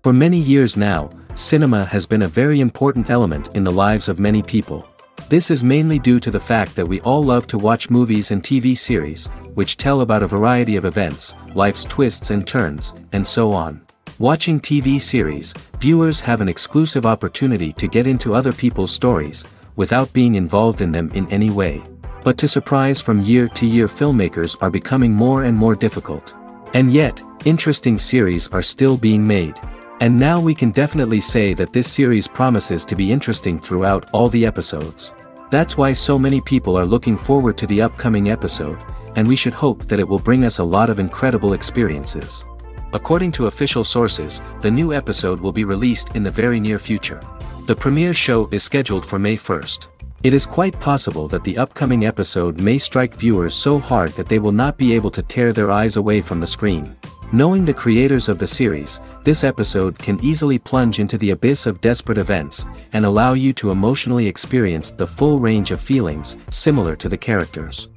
For many years now, cinema has been a very important element in the lives of many people. This is mainly due to the fact that we all love to watch movies and TV series, which tell about a variety of events, life's twists and turns, and so on. Watching TV series, viewers have an exclusive opportunity to get into other people's stories, without being involved in them in any way. But to surprise from year to year, filmmakers are becoming more and more difficult. And yet, interesting series are still being made. And now we can definitely say that this series promises to be interesting throughout all the episodes. That's why so many people are looking forward to the upcoming episode, and we should hope that it will bring us a lot of incredible experiences. According to official sources, the new episode will be released in the very near future. The premiere show is scheduled for May 1st. It is quite possible that the upcoming episode may strike viewers so hard that they will not be able to tear their eyes away from the screen. Knowing the creators of the series, this episode can easily plunge into the abyss of desperate events, and allow you to emotionally experience the full range of feelings, similar to the characters.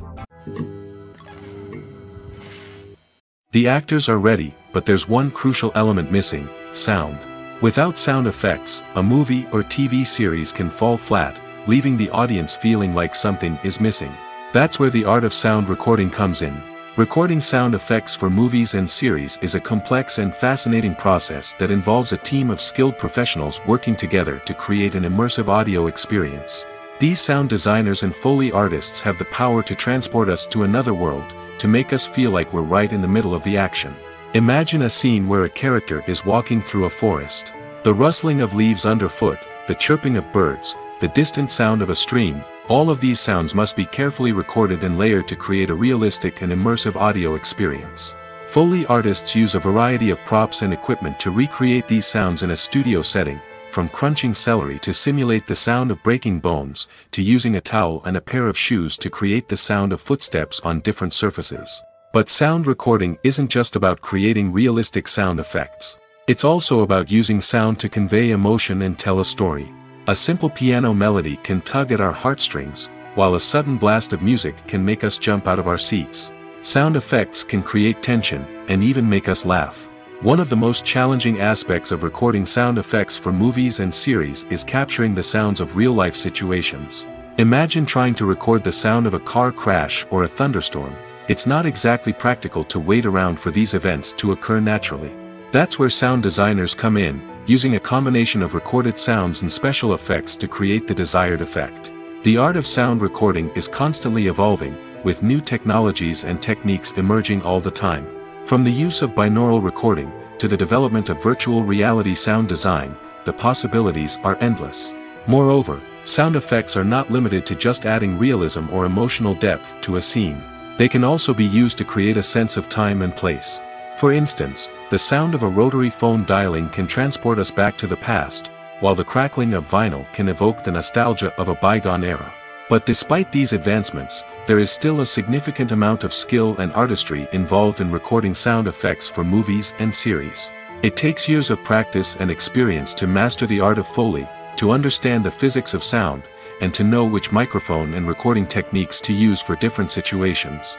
The actors are ready, but there's one crucial element missing: sound. Without sound effects, a movie or TV series can fall flat, leaving the audience feeling like something is missing. That's where the art of sound recording comes in. Recording sound effects for movies and series is a complex and fascinating process that involves a team of skilled professionals working together to create an immersive audio experience. These sound designers and Foley artists have the power to transport us to another world, to make us feel like we're right in the middle of the action. Imagine a scene where a character is walking through a forest. The rustling of leaves underfoot, the chirping of birds, the distant sound of a stream, all of these sounds must be carefully recorded and layered to create a realistic and immersive audio experience. Foley artists use a variety of props and equipment to recreate these sounds in a studio setting, from crunching celery to simulate the sound of breaking bones, to using a towel and a pair of shoes to create the sound of footsteps on different surfaces. But sound recording isn't just about creating realistic sound effects. It's also about using sound to convey emotion and tell a story. A simple piano melody can tug at our heartstrings, while a sudden blast of music can make us jump out of our seats. Sound effects can create tension, and even make us laugh. One of the most challenging aspects of recording sound effects for movies and series is capturing the sounds of real-life situations. Imagine trying to record the sound of a car crash or a thunderstorm. It's not exactly practical to wait around for these events to occur naturally. That's where sound designers come in, using a combination of recorded sounds and special effects to create the desired effect. The art of sound recording is constantly evolving, with new technologies and techniques emerging all the time. From the use of binaural recording, to the development of virtual reality sound design, the possibilities are endless. Moreover, sound effects are not limited to just adding realism or emotional depth to a scene. They can also be used to create a sense of time and place. For instance, the sound of a rotary phone dialing can transport us back to the past, while the crackling of vinyl can evoke the nostalgia of a bygone era. But despite these advancements, there is still a significant amount of skill and artistry involved in recording sound effects for movies and series. It takes years of practice and experience to master the art of Foley, to understand the physics of sound, and to know which microphone and recording techniques to use for different situations.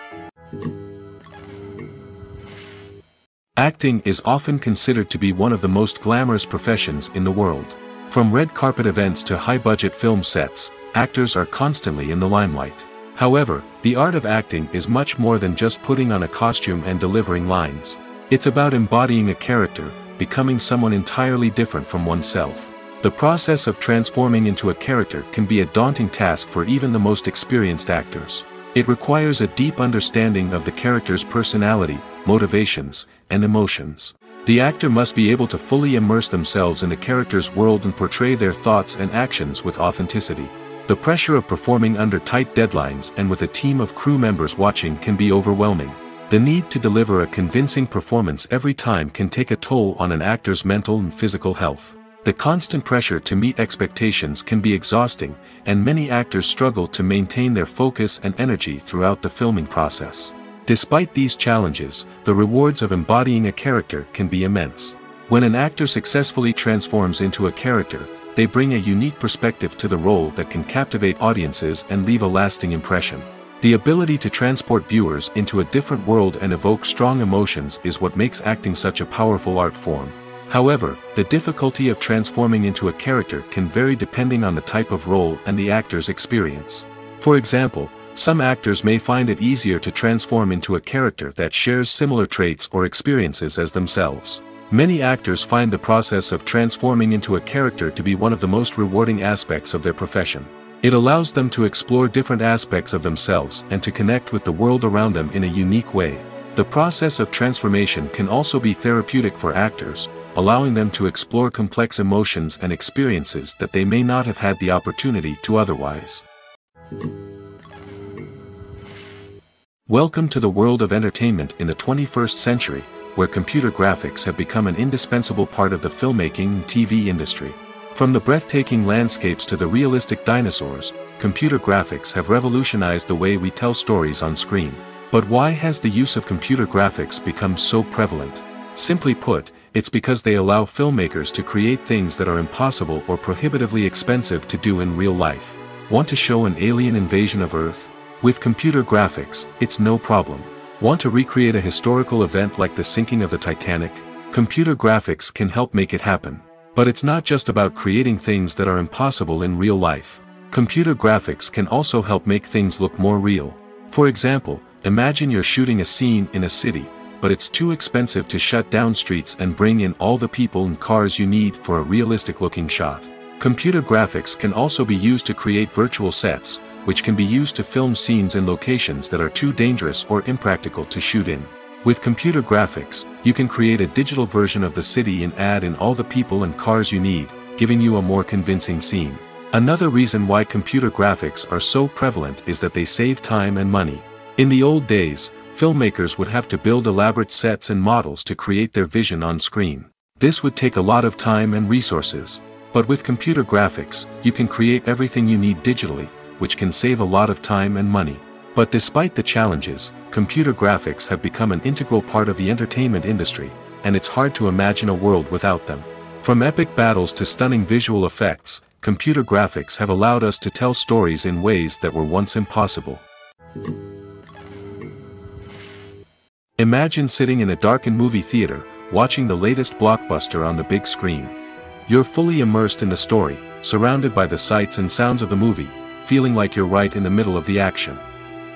Acting is often considered to be one of the most glamorous professions in the world. From red carpet events to high-budget film sets, actors are constantly in the limelight. However, the art of acting is much more than just putting on a costume and delivering lines. It's about embodying a character, becoming someone entirely different from oneself. The process of transforming into a character can be a daunting task for even the most experienced actors. It requires a deep understanding of the character's personality, motivations, and emotions. The actor must be able to fully immerse themselves in the character's world and portray their thoughts and actions with authenticity. The pressure of performing under tight deadlines and with a team of crew members watching can be overwhelming. The need to deliver a convincing performance every time can take a toll on an actor's mental and physical health. The constant pressure to meet expectations can be exhausting, and many actors struggle to maintain their focus and energy throughout the filming process. Despite these challenges, the rewards of embodying a character can be immense. When an actor successfully transforms into a character, they bring a unique perspective to the role that can captivate audiences and leave a lasting impression. The ability to transport viewers into a different world and evoke strong emotions is what makes acting such a powerful art form. However, the difficulty of transforming into a character can vary depending on the type of role and the actor's experience. For example, some actors may find it easier to transform into a character that shares similar traits or experiences as themselves. Many actors find the process of transforming into a character to be one of the most rewarding aspects of their profession. It allows them to explore different aspects of themselves and to connect with the world around them in a unique way. The process of transformation can also be therapeutic for actors, allowing them to explore complex emotions and experiences that they may not have had the opportunity to otherwise. Welcome to the world of entertainment in the 21st century, where computer graphics have become an indispensable part of the filmmaking and TV industry. From the breathtaking landscapes to the realistic dinosaurs, computer graphics have revolutionized the way we tell stories on screen. But why has the use of computer graphics become so prevalent? Simply put, it's because they allow filmmakers to create things that are impossible or prohibitively expensive to do in real life. Want to show an alien invasion of Earth? With computer graphics, it's no problem. Want to recreate a historical event like the sinking of the Titanic? Computer graphics can help make it happen. But it's not just about creating things that are impossible in real life. Computer graphics can also help make things look more real. For example, imagine you're shooting a scene in a city, but it's too expensive to shut down streets and bring in all the people and cars you need for a realistic-looking shot. Computer graphics can also be used to create virtual sets, which can be used to film scenes in locations that are too dangerous or impractical to shoot in. With computer graphics, you can create a digital version of the city and add in all the people and cars you need, giving you a more convincing scene. Another reason why computer graphics are so prevalent is that they save time and money. In the old days, filmmakers would have to build elaborate sets and models to create their vision on screen. This would take a lot of time and resources. But with computer graphics, you can create everything you need digitally, which can save a lot of time and money. But despite the challenges, computer graphics have become an integral part of the entertainment industry, and it's hard to imagine a world without them. From epic battles to stunning visual effects, computer graphics have allowed us to tell stories in ways that were once impossible. Imagine sitting in a darkened movie theater, watching the latest blockbuster on the big screen. You're fully immersed in the story, surrounded by the sights and sounds of the movie, feeling like you're right in the middle of the action.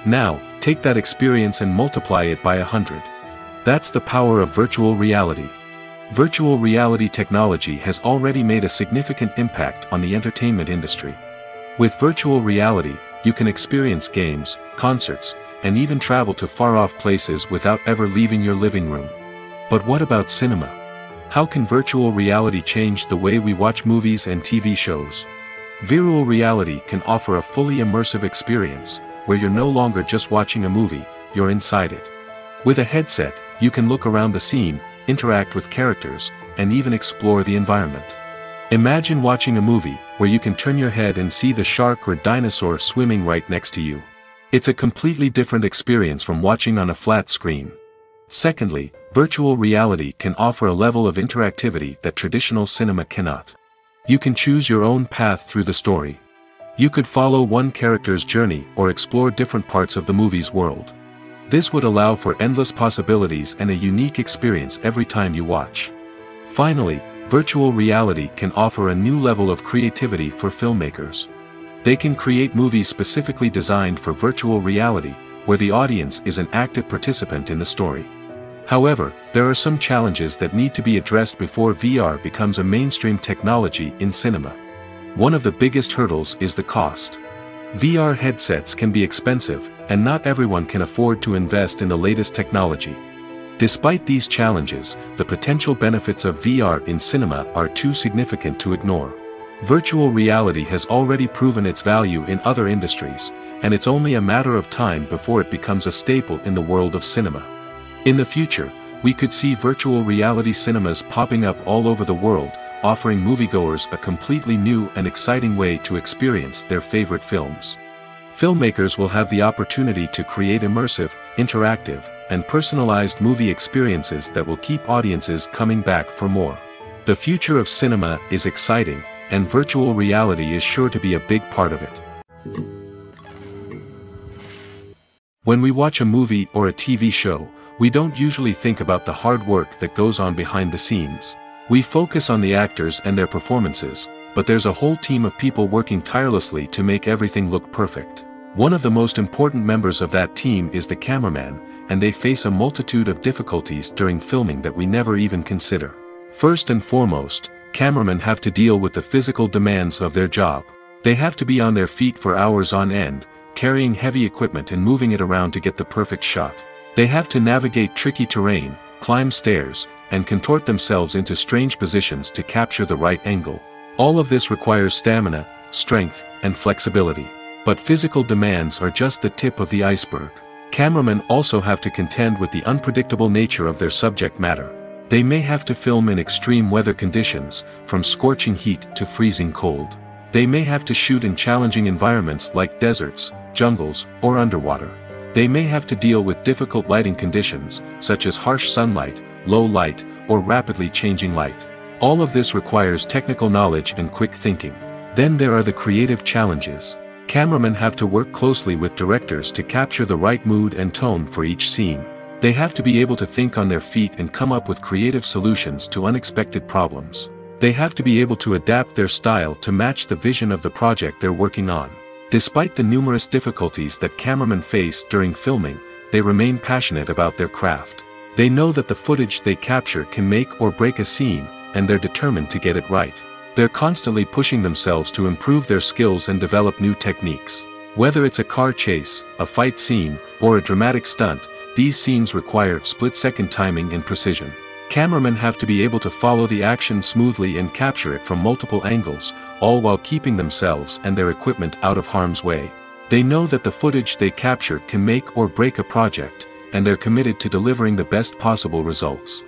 Now, take that experience and multiply it by 100. That's the power of virtual reality. Virtual reality technology has already made a significant impact on the entertainment industry. With virtual reality, you can experience games, concerts, and even travel to far-off places without ever leaving your living room. But what about cinema? How can virtual reality change the way we watch movies and TV shows? Virtual reality can offer a fully immersive experience, where you're no longer just watching a movie, you're inside it. With a headset, you can look around the scene, interact with characters, and even explore the environment. Imagine watching a movie, where you can turn your head and see the shark or dinosaur swimming right next to you. It's a completely different experience from watching on a flat screen. Secondly, virtual reality can offer a level of interactivity that traditional cinema cannot. You can choose your own path through the story. You could follow one character's journey or explore different parts of the movie's world. This would allow for endless possibilities and a unique experience every time you watch. Finally, virtual reality can offer a new level of creativity for filmmakers. They can create movies specifically designed for virtual reality, where the audience is an active participant in the story. However, there are some challenges that need to be addressed before VR becomes a mainstream technology in cinema. One of the biggest hurdles is the cost. VR headsets can be expensive, and not everyone can afford to invest in the latest technology. Despite these challenges, the potential benefits of VR in cinema are too significant to ignore. Virtual reality has already proven its value in other industries, and it's only a matter of time before it becomes a staple in the world of cinema. In the future, we could see virtual reality cinemas popping up all over the world, offering moviegoers a completely new and exciting way to experience their favorite films. Filmmakers will have the opportunity to create immersive, interactive, and personalized movie experiences that will keep audiences coming back for more. The future of cinema is exciting, and virtual reality is sure to be a big part of it. When we watch a movie or a TV show, we don't usually think about the hard work that goes on behind the scenes. We focus on the actors and their performances, but there's a whole team of people working tirelessly to make everything look perfect. One of the most important members of that team is the cameraman, and they face a multitude of difficulties during filming that we never even consider. First and foremost, cameramen have to deal with the physical demands of their job. They have to be on their feet for hours on end, carrying heavy equipment and moving it around to get the perfect shot. They have to navigate tricky terrain, climb stairs, and contort themselves into strange positions to capture the right angle. All of this requires stamina, strength, and flexibility. But physical demands are just the tip of the iceberg. Cameramen also have to contend with the unpredictable nature of their subject matter. They may have to film in extreme weather conditions, from scorching heat to freezing cold. They may have to shoot in challenging environments like deserts, jungles, or underwater. They may have to deal with difficult lighting conditions, such as harsh sunlight, low light, or rapidly changing light. All of this requires technical knowledge and quick thinking. Then there are the creative challenges. Cameramen have to work closely with directors to capture the right mood and tone for each scene. They have to be able to think on their feet and come up with creative solutions to unexpected problems. They have to be able to adapt their style to match the vision of the project they're working on. Despite the numerous difficulties that cameramen face during filming, they remain passionate about their craft. They know that the footage they capture can make or break a scene, and they're determined to get it right. They're constantly pushing themselves to improve their skills and develop new techniques. Whether it's a car chase, a fight scene, or a dramatic stunt, these scenes require split-second timing and precision. Cameramen have to be able to follow the action smoothly and capture it from multiple angles, all while keeping themselves and their equipment out of harm's way. They know that the footage they capture can make or break a project, and they're committed to delivering the best possible results.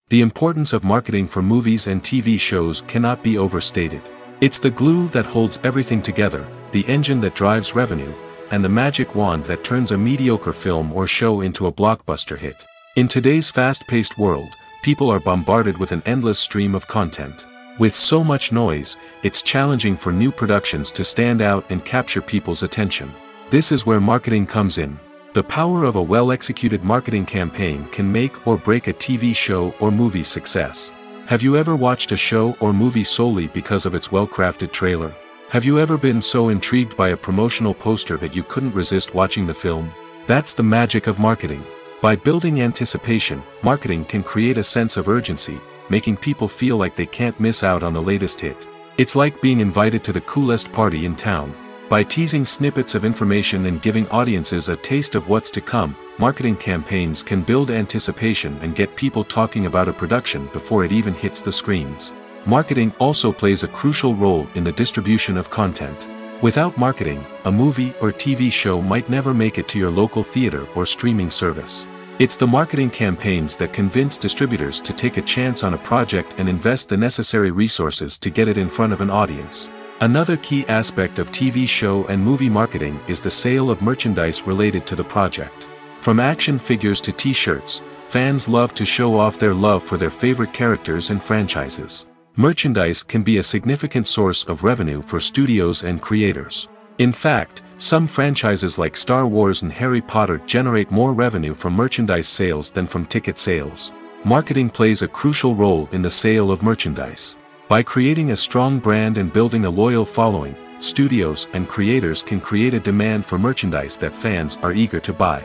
The importance of marketing for movies and TV shows cannot be overstated. It's the glue that holds everything together, the engine that drives revenue, and the magic wand that turns a mediocre film or show into a blockbuster hit. In today's fast-paced world, people are bombarded with an endless stream of content. With so much noise, it's challenging for new productions to stand out and capture people's attention. This is where marketing comes in. The power of a well-executed marketing campaign can make or break a TV show or movie's success. Have you ever watched a show or movie solely because of its well-crafted trailer? Have you ever been so intrigued by a promotional poster that you couldn't resist watching the film? That's the magic of marketing. By building anticipation, marketing can create a sense of urgency, making people feel like they can't miss out on the latest hit. It's like being invited to the coolest party in town. By teasing snippets of information and giving audiences a taste of what's to come, marketing campaigns can build anticipation and get people talking about a production before it even hits the screens. Marketing also plays a crucial role in the distribution of content. Without marketing, a movie or TV show might never make it to your local theater or streaming service. It's the marketing campaigns that convince distributors to take a chance on a project and invest the necessary resources to get it in front of an audience. Another key aspect of TV show and movie marketing is the sale of merchandise related to the project. From action figures to t-shirts, fans love to show off their love for their favorite characters and franchises. Merchandise can be a significant source of revenue for studios and creators. In fact, some franchises like Star Wars and Harry Potter generate more revenue from merchandise sales than from ticket sales. Marketing plays a crucial role in the sale of merchandise. By creating a strong brand and building a loyal following, studios and creators can create a demand for merchandise that fans are eager to buy.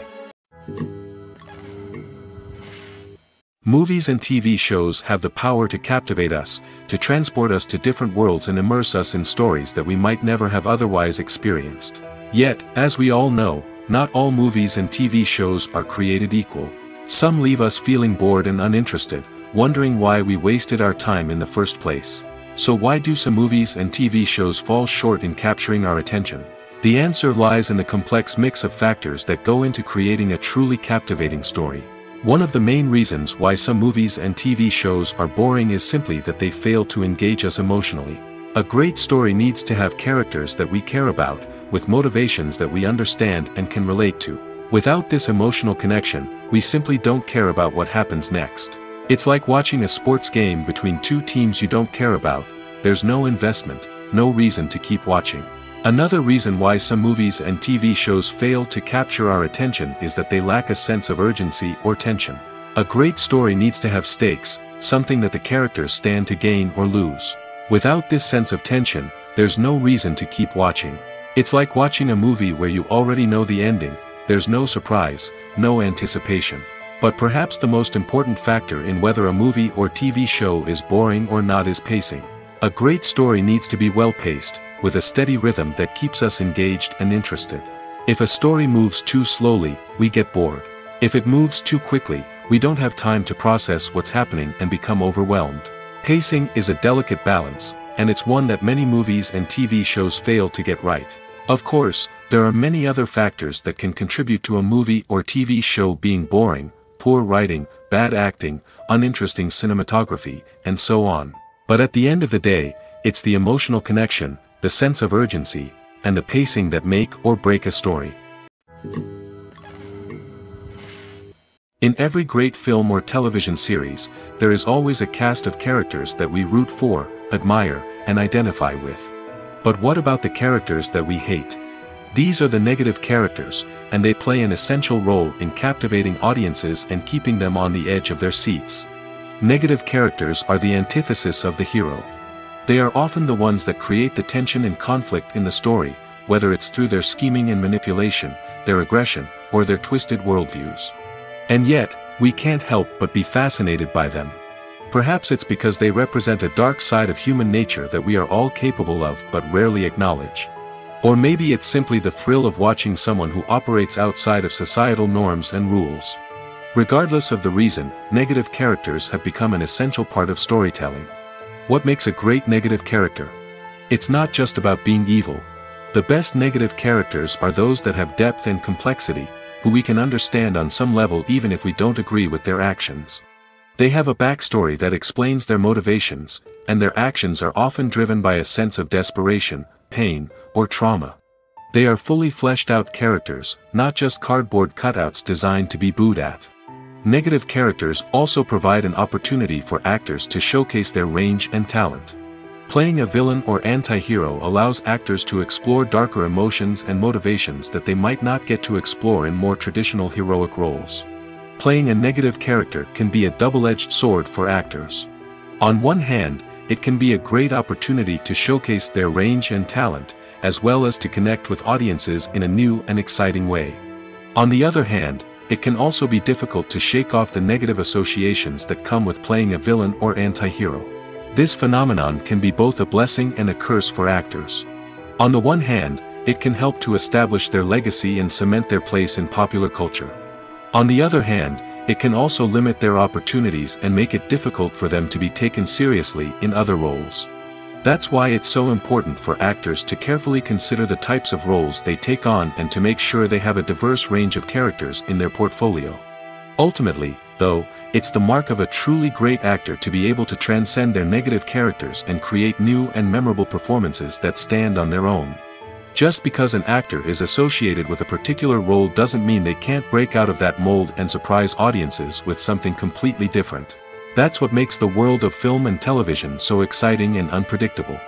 Movies and TV shows have the power to captivate us, to transport us to different worlds and immerse us in stories that we might never have otherwise experienced. Yet, as we all know, not all movies and TV shows are created equal. Some leave us feeling bored and uninterested, wondering why we wasted our time in the first place. So why do some movies and TV shows fall short in capturing our attention? The answer lies in the complex mix of factors that go into creating a truly captivating story. One of the main reasons why some movies and TV shows are boring is simply that they fail to engage us emotionally. A great story needs to have characters that we care about, with motivations that we understand and can relate to. Without this emotional connection, we simply don't care about what happens next. It's like watching a sports game between two teams you don't care about. There's no investment, no reason to keep watching. Another reason why some movies and TV shows fail to capture our attention is that they lack a sense of urgency or tension. A great story needs to have stakes, something that the characters stand to gain or lose. Without this sense of tension, there's no reason to keep watching. It's like watching a movie where you already know the ending, there's no surprise, no anticipation. But perhaps the most important factor in whether a movie or TV show is boring or not is pacing. A great story needs to be well-paced, with a steady rhythm that keeps us engaged and interested. If a story moves too slowly, we get bored. If it moves too quickly, we don't have time to process what's happening and become overwhelmed. Pacing is a delicate balance, and it's one that many movies and TV shows fail to get right. Of course, there are many other factors that can contribute to a movie or TV show being boring: poor writing, bad acting, uninteresting cinematography, and so on. But at the end of the day, it's the emotional connection, the sense of urgency, and the pacing that make or break a story. In every great film or television series, there is always a cast of characters that we root for, admire, and identify with. But what about the characters that we hate? These are the negative characters, and they play an essential role in captivating audiences and keeping them on the edge of their seats. Negative characters are the antithesis of the hero. They are often the ones that create the tension and conflict in the story, whether it's through their scheming and manipulation, their aggression, or their twisted worldviews. And yet, we can't help but be fascinated by them. Perhaps it's because they represent a dark side of human nature that we are all capable of but rarely acknowledge. Or maybe it's simply the thrill of watching someone who operates outside of societal norms and rules. Regardless of the reason, negative characters have become an essential part of storytelling. What makes a great negative character? It's not just about being evil. The best negative characters are those that have depth and complexity, who we can understand on some level even if we don't agree with their actions. They have a backstory that explains their motivations, and their actions are often driven by a sense of desperation, pain, or trauma. They are fully fleshed out characters, not just cardboard cutouts designed to be booed at. Negative characters also provide an opportunity for actors to showcase their range and talent. Playing a villain or anti-hero allows actors to explore darker emotions and motivations that they might not get to explore in more traditional heroic roles. Playing a negative character can be a double-edged sword for actors. On one hand, it can be a great opportunity to showcase their range and talent, as well as to connect with audiences in a new and exciting way. On the other hand, it can also be difficult to shake off the negative associations that come with playing a villain or anti-hero. This phenomenon can be both a blessing and a curse for actors. On the one hand, it can help to establish their legacy and cement their place in popular culture. On the other hand, it can also limit their opportunities and make it difficult for them to be taken seriously in other roles. That's why it's so important for actors to carefully consider the types of roles they take on and to make sure they have a diverse range of characters in their portfolio. Ultimately, though, it's the mark of a truly great actor to be able to transcend their negative characters and create new and memorable performances that stand on their own. Just because an actor is associated with a particular role doesn't mean they can't break out of that mold and surprise audiences with something completely different. That's what makes the world of film and television so exciting and unpredictable.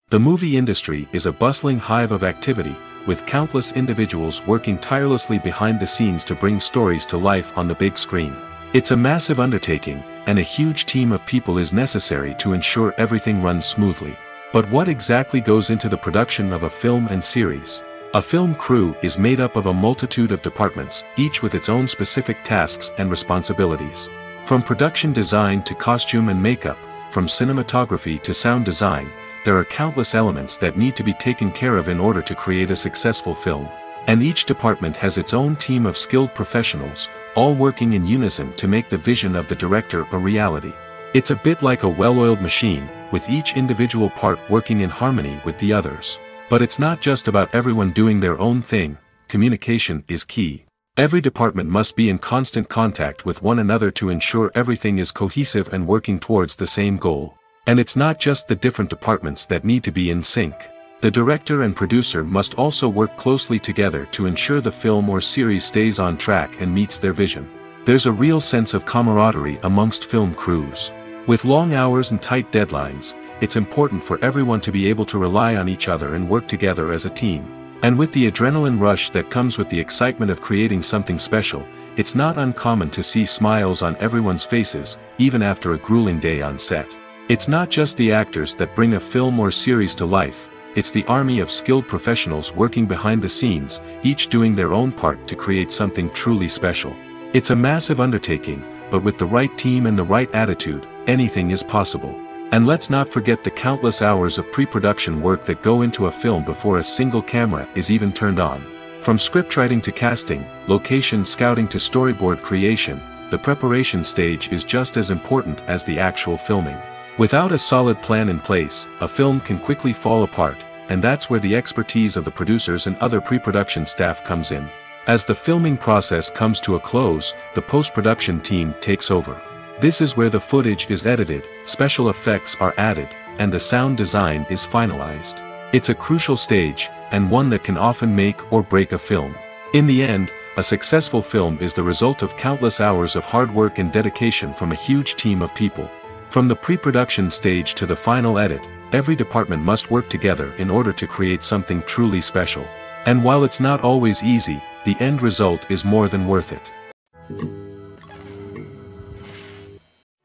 The movie industry is a bustling hive of activity, with countless individuals working tirelessly behind the scenes to bring stories to life on the big screen. It's a massive undertaking, and a huge team of people is necessary to ensure everything runs smoothly. But what exactly goes into the production of a film and series? A film crew is made up of a multitude of departments, each with its own specific tasks and responsibilities. From production design to costume and makeup, from cinematography to sound design, there are countless elements that need to be taken care of in order to create a successful film. And each department has its own team of skilled professionals, all working in unison to make the vision of the director a reality. It's a bit like a well-oiled machine, with each individual part working in harmony with the others. But it's not just about everyone doing their own thing. Communication is key. Every department must be in constant contact with one another to ensure everything is cohesive and working towards the same goal. And it's not just the different departments that need to be in sync. The director and producer must also work closely together to ensure the film or series stays on track and meets their vision. There's a real sense of camaraderie amongst film crews. With long hours and tight deadlines, it's important for everyone to be able to rely on each other and work together as a team. And with the adrenaline rush that comes with the excitement of creating something special, it's not uncommon to see smiles on everyone's faces, even after a grueling day on set. It's not just the actors that bring a film or series to life, it's the army of skilled professionals working behind the scenes, each doing their own part to create something truly special. It's a massive undertaking, but with the right team and the right attitude, anything is possible. And let's not forget the countless hours of pre-production work that go into a film before a single camera is even turned on. From scriptwriting to casting, location scouting to storyboard creation, the preparation stage is just as important as the actual filming. Without a solid plan in place, a film can quickly fall apart, and that's where the expertise of the producers and other pre-production staff comes in. As the filming process comes to a close, the post-production team takes over. This is where the footage is edited, special effects are added, and the sound design is finalized. It's a crucial stage, and one that can often make or break a film. In the end, a successful film is the result of countless hours of hard work and dedication from a huge team of people. From the pre-production stage to the final edit, every department must work together in order to create something truly special. And while it's not always easy, the end result is more than worth it.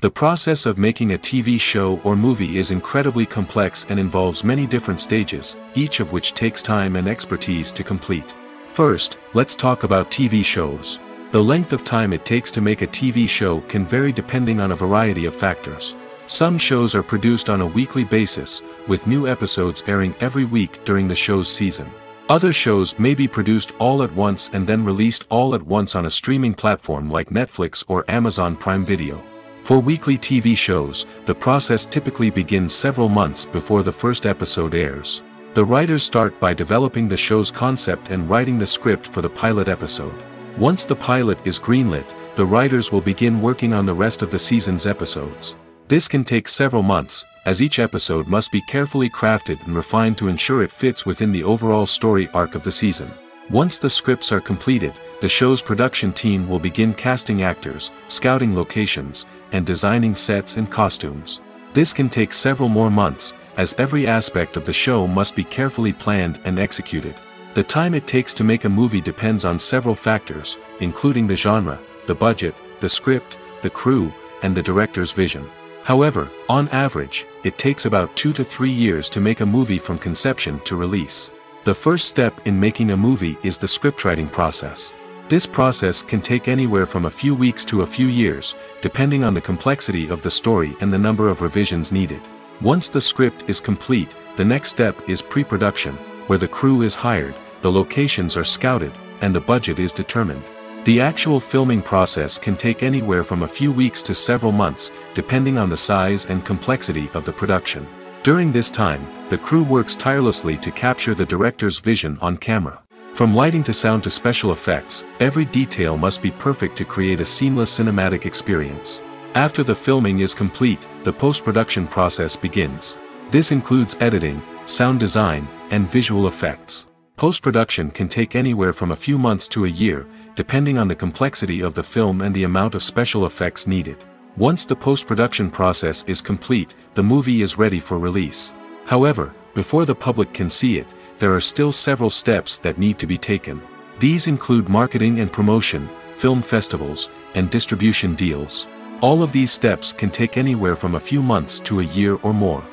The process of making a TV show or movie is incredibly complex and involves many different stages, each of which takes time and expertise to complete. First, let's talk about TV shows. The length of time it takes to make a TV show can vary depending on a variety of factors. Some shows are produced on a weekly basis, with new episodes airing every week during the show's season. Other shows may be produced all at once and then released all at once on a streaming platform like Netflix or Amazon Prime Video. For weekly TV shows, the process typically begins several months before the first episode airs. The writers start by developing the show's concept and writing the script for the pilot episode. Once the pilot is greenlit, the writers will begin working on the rest of the season's episodes. This can take several months, as each episode must be carefully crafted and refined to ensure it fits within the overall story arc of the season. Once the scripts are completed, the show's production team will begin casting actors, scouting locations, and designing sets and costumes. This can take several more months, as every aspect of the show must be carefully planned and executed. The time it takes to make a movie depends on several factors, including the genre, the budget, the script, the crew, and the director's vision. However, on average, it takes about 2 to 3 years to make a movie from conception to release. The first step in making a movie is the scriptwriting process. This process can take anywhere from a few weeks to a few years, depending on the complexity of the story and the number of revisions needed. Once the script is complete, the next step is pre-production, where the crew is hired, the locations are scouted, and the budget is determined. The actual filming process can take anywhere from a few weeks to several months, depending on the size and complexity of the production. During this time, the crew works tirelessly to capture the director's vision on camera. From lighting to sound to special effects, every detail must be perfect to create a seamless cinematic experience. After the filming is complete, the post-production process begins. This includes editing, sound design, and visual effects. Post-production can take anywhere from a few months to a year, depending on the complexity of the film and the amount of special effects needed. Once the post-production process is complete, the movie is ready for release. However, before the public can see it, there are still several steps that need to be taken. These include marketing and promotion, film festivals, and distribution deals. All of these steps can take anywhere from a few months to a year or more.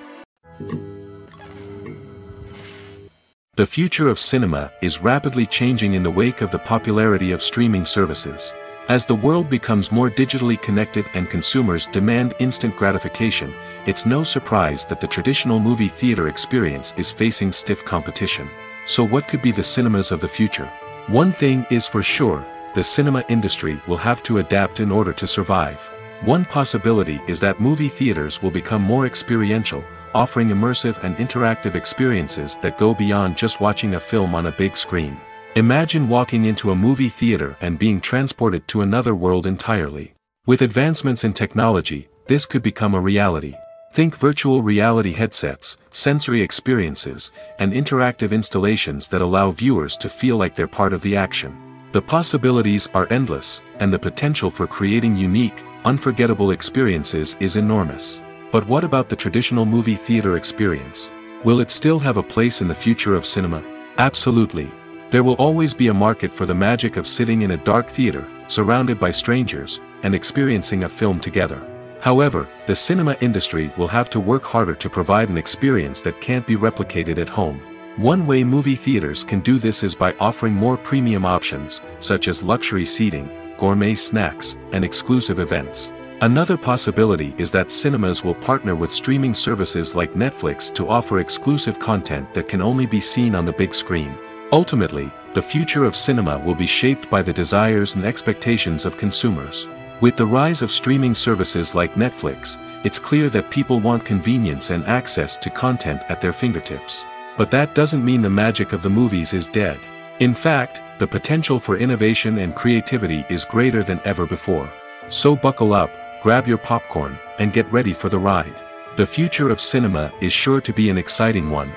The future of cinema is rapidly changing in the wake of the popularity of streaming services. As the world becomes more digitally connected and consumers demand instant gratification, it's no surprise that the traditional movie theater experience is facing stiff competition. So what could be the cinemas of the future? One thing is for sure, the cinema industry will have to adapt in order to survive. One possibility is that movie theaters will become more experiential, offering immersive and interactive experiences that go beyond just watching a film on a big screen. Imagine walking into a movie theater and being transported to another world entirely. With advancements in technology, this could become a reality. Think virtual reality headsets, sensory experiences, and interactive installations that allow viewers to feel like they're part of the action. The possibilities are endless, and the potential for creating unique, unforgettable experiences is enormous. But what about the traditional movie theater experience? Will it still have a place in the future of cinema? Absolutely. There will always be a market for the magic of sitting in a dark theater, surrounded by strangers, and experiencing a film together. However, the cinema industry will have to work harder to provide an experience that can't be replicated at home. One way movie theaters can do this is by offering more premium options, such as luxury seating, gourmet snacks, and exclusive events. Another possibility is that cinemas will partner with streaming services like Netflix to offer exclusive content that can only be seen on the big screen. Ultimately, the future of cinema will be shaped by the desires and expectations of consumers. With the rise of streaming services like Netflix, it's clear that people want convenience and access to content at their fingertips. But that doesn't mean the magic of the movies is dead. In fact, the potential for innovation and creativity is greater than ever before. So buckle up, grab your popcorn, and get ready for the ride. The future of cinema is sure to be an exciting one.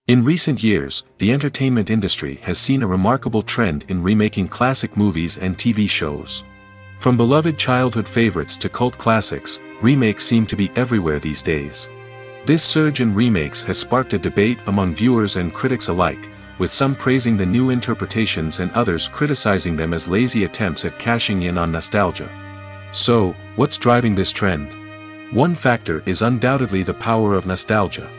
In recent years, the entertainment industry has seen a remarkable trend in remaking classic movies and TV shows. From beloved childhood favorites to cult classics, remakes seem to be everywhere these days. This surge in remakes has sparked a debate among viewers and critics alike, with some praising the new interpretations and others criticizing them as lazy attempts at cashing in on nostalgia. So, what's driving this trend? One factor is undoubtedly the power of nostalgia.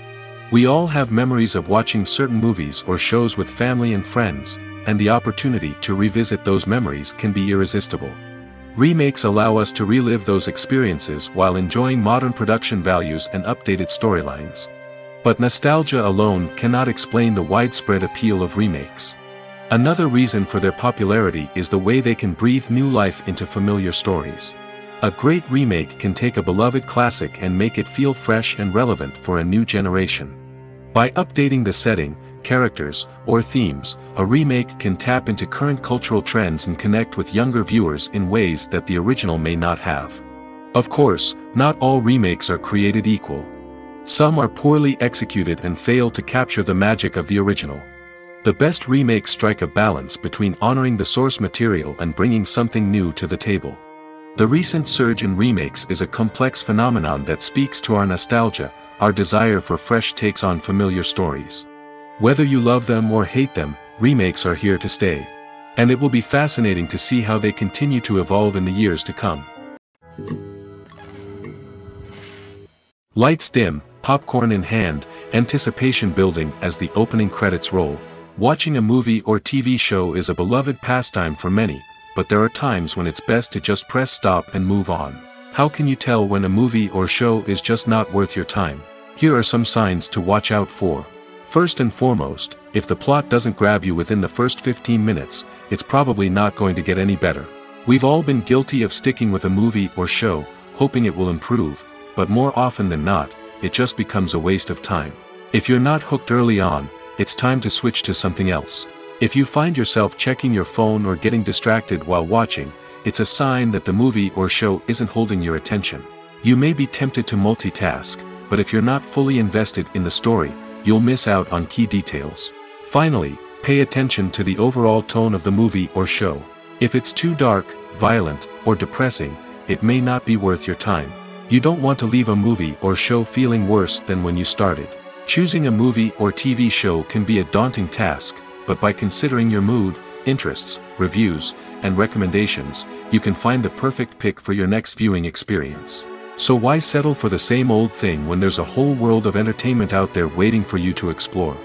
We all have memories of watching certain movies or shows with family and friends, and the opportunity to revisit those memories can be irresistible. Remakes allow us to relive those experiences while enjoying modern production values and updated storylines. But nostalgia alone cannot explain the widespread appeal of remakes. Another reason for their popularity is the way they can breathe new life into familiar stories. A great remake can take a beloved classic and make it feel fresh and relevant for a new generation. By updating the setting, characters, or themes, a remake can tap into current cultural trends and connect with younger viewers in ways that the original may not have. Of course, not all remakes are created equal. Some are poorly executed and fail to capture the magic of the original. The best remakes strike a balance between honoring the source material and bringing something new to the table. The recent surge in remakes is a complex phenomenon that speaks to our nostalgia, our desire for fresh takes on familiar stories. Whether you love them or hate them, remakes are here to stay. And it will be fascinating to see how they continue to evolve in the years to come. Lights dim, popcorn in hand, anticipation building as the opening credits roll. Watching a movie or TV show is a beloved pastime for many, but there are times when it's best to just press stop and move on. How can you tell when a movie or show is just not worth your time? Here are some signs to watch out for. First and foremost, if the plot doesn't grab you within the first 15 minutes, it's probably not going to get any better. We've all been guilty of sticking with a movie or show, hoping it will improve, but more often than not, it just becomes a waste of time. If you're not hooked early on, it's time to switch to something else. If you find yourself checking your phone or getting distracted while watching, it's a sign that the movie or show isn't holding your attention. You may be tempted to multitask, but if you're not fully invested in the story, you'll miss out on key details. Finally, pay attention to the overall tone of the movie or show. If it's too dark, violent, or depressing, it may not be worth your time. You don't want to leave a movie or show feeling worse than when you started. Choosing a movie or TV show can be a daunting task, but by considering your mood, interests, reviews, and recommendations, you can find the perfect pick for your next viewing experience. So why settle for the same old thing when there's a whole world of entertainment out there waiting for you to explore?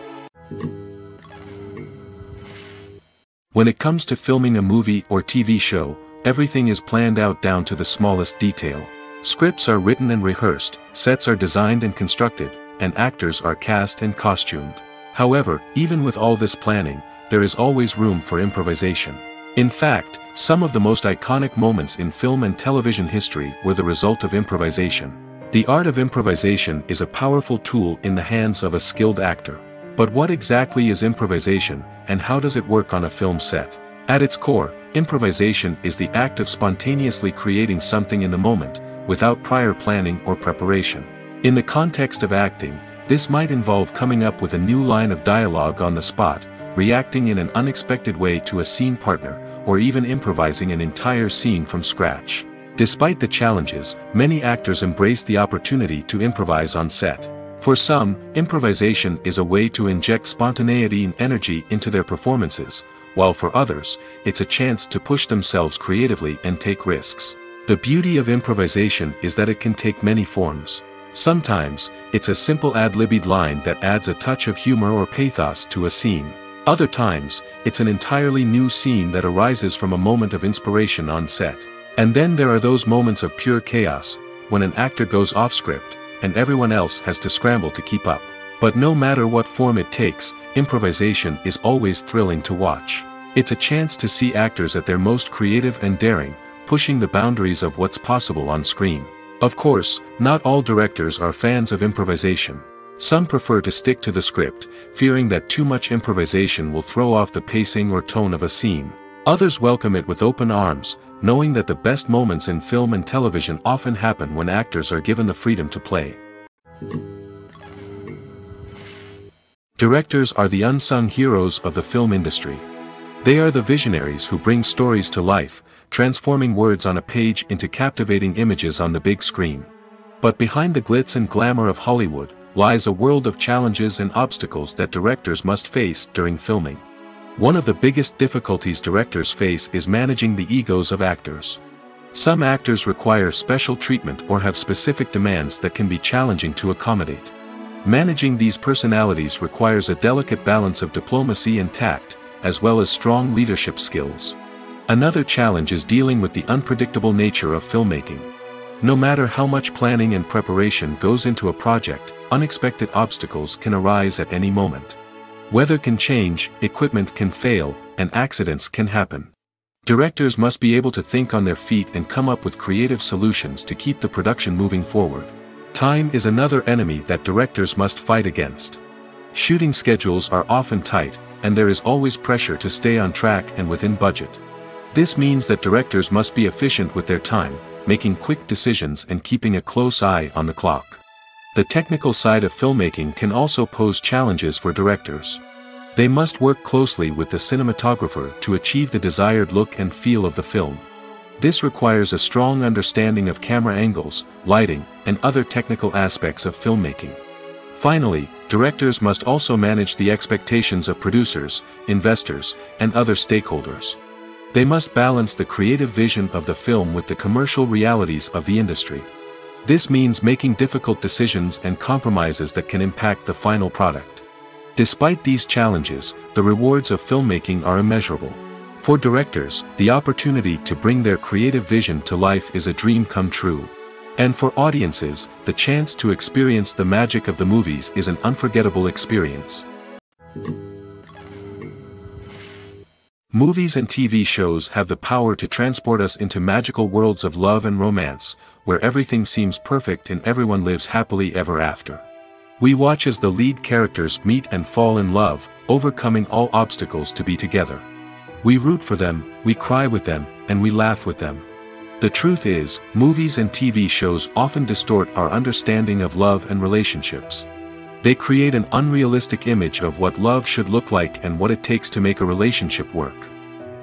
When it comes to filming a movie or TV show, everything is planned out down to the smallest detail. Scripts are written and rehearsed, sets are designed and constructed, and actors are cast and costumed. However, even with all this planning, there is always room for improvisation. In fact, some of the most iconic moments in film and television history were the result of improvisation. The art of improvisation is a powerful tool in the hands of a skilled actor. But what exactly is improvisation, and how does it work on a film set? At its core, improvisation is the act of spontaneously creating something in the moment, without prior planning or preparation. In the context of acting, this might involve coming up with a new line of dialogue on the spot, reacting in an unexpected way to a scene partner, or even improvising an entire scene from scratch. Despite the challenges, many actors embrace the opportunity to improvise on set. For some, improvisation is a way to inject spontaneity and energy into their performances, while for others, it's a chance to push themselves creatively and take risks. The beauty of improvisation is that it can take many forms. Sometimes, it's a simple ad-libbed line that adds a touch of humor or pathos to a scene. Other times, it's an entirely new scene that arises from a moment of inspiration on set. And then there are those moments of pure chaos, when an actor goes off script, and everyone else has to scramble to keep up. But no matter what form it takes, improvisation is always thrilling to watch. It's a chance to see actors at their most creative and daring, pushing the boundaries of what's possible on screen. Of course, not all directors are fans of improvisation. Some prefer to stick to the script, fearing that too much improvisation will throw off the pacing or tone of a scene. Others welcome it with open arms, knowing that the best moments in film and television often happen when actors are given the freedom to play. Directors are the unsung heroes of the film industry. They are the visionaries who bring stories to life, transforming words on a page into captivating images on the big screen. But behind the glitz and glamour of Hollywood, lies a world of challenges and obstacles that directors must face during filming. One of the biggest difficulties directors face is managing the egos of actors. Some actors require special treatment or have specific demands that can be challenging to accommodate. Managing these personalities requires a delicate balance of diplomacy and tact, as well as strong leadership skills. Another challenge is dealing with the unpredictable nature of filmmaking. No matter how much planning and preparation goes into a project, unexpected obstacles can arise at any moment. Weather can change, equipment can fail, and accidents can happen. Directors must be able to think on their feet and come up with creative solutions to keep the production moving forward. Time is another enemy that directors must fight against. Shooting schedules are often tight, and there is always pressure to stay on track and within budget. This means that directors must be efficient with their time, making quick decisions and keeping a close eye on the clock. The technical side of filmmaking can also pose challenges for directors. They must work closely with the cinematographer to achieve the desired look and feel of the film. This requires a strong understanding of camera angles, lighting, and other technical aspects of filmmaking. Finally, directors must also manage the expectations of producers, investors, and other stakeholders. They must balance the creative vision of the film with the commercial realities of the industry. This means making difficult decisions and compromises that can impact the final product. Despite these challenges, the rewards of filmmaking are immeasurable. For directors, the opportunity to bring their creative vision to life is a dream come true. And for audiences, the chance to experience the magic of the movies is an unforgettable experience. Movies and TV shows have the power to transport us into magical worlds of love and romance, where everything seems perfect and everyone lives happily ever after. We watch as the lead characters meet and fall in love, overcoming all obstacles to be together. We root for them, we cry with them, and we laugh with them. The truth is, movies and TV shows often distort our understanding of love and relationships. They create an unrealistic image of what love should look like and what it takes to make a relationship work.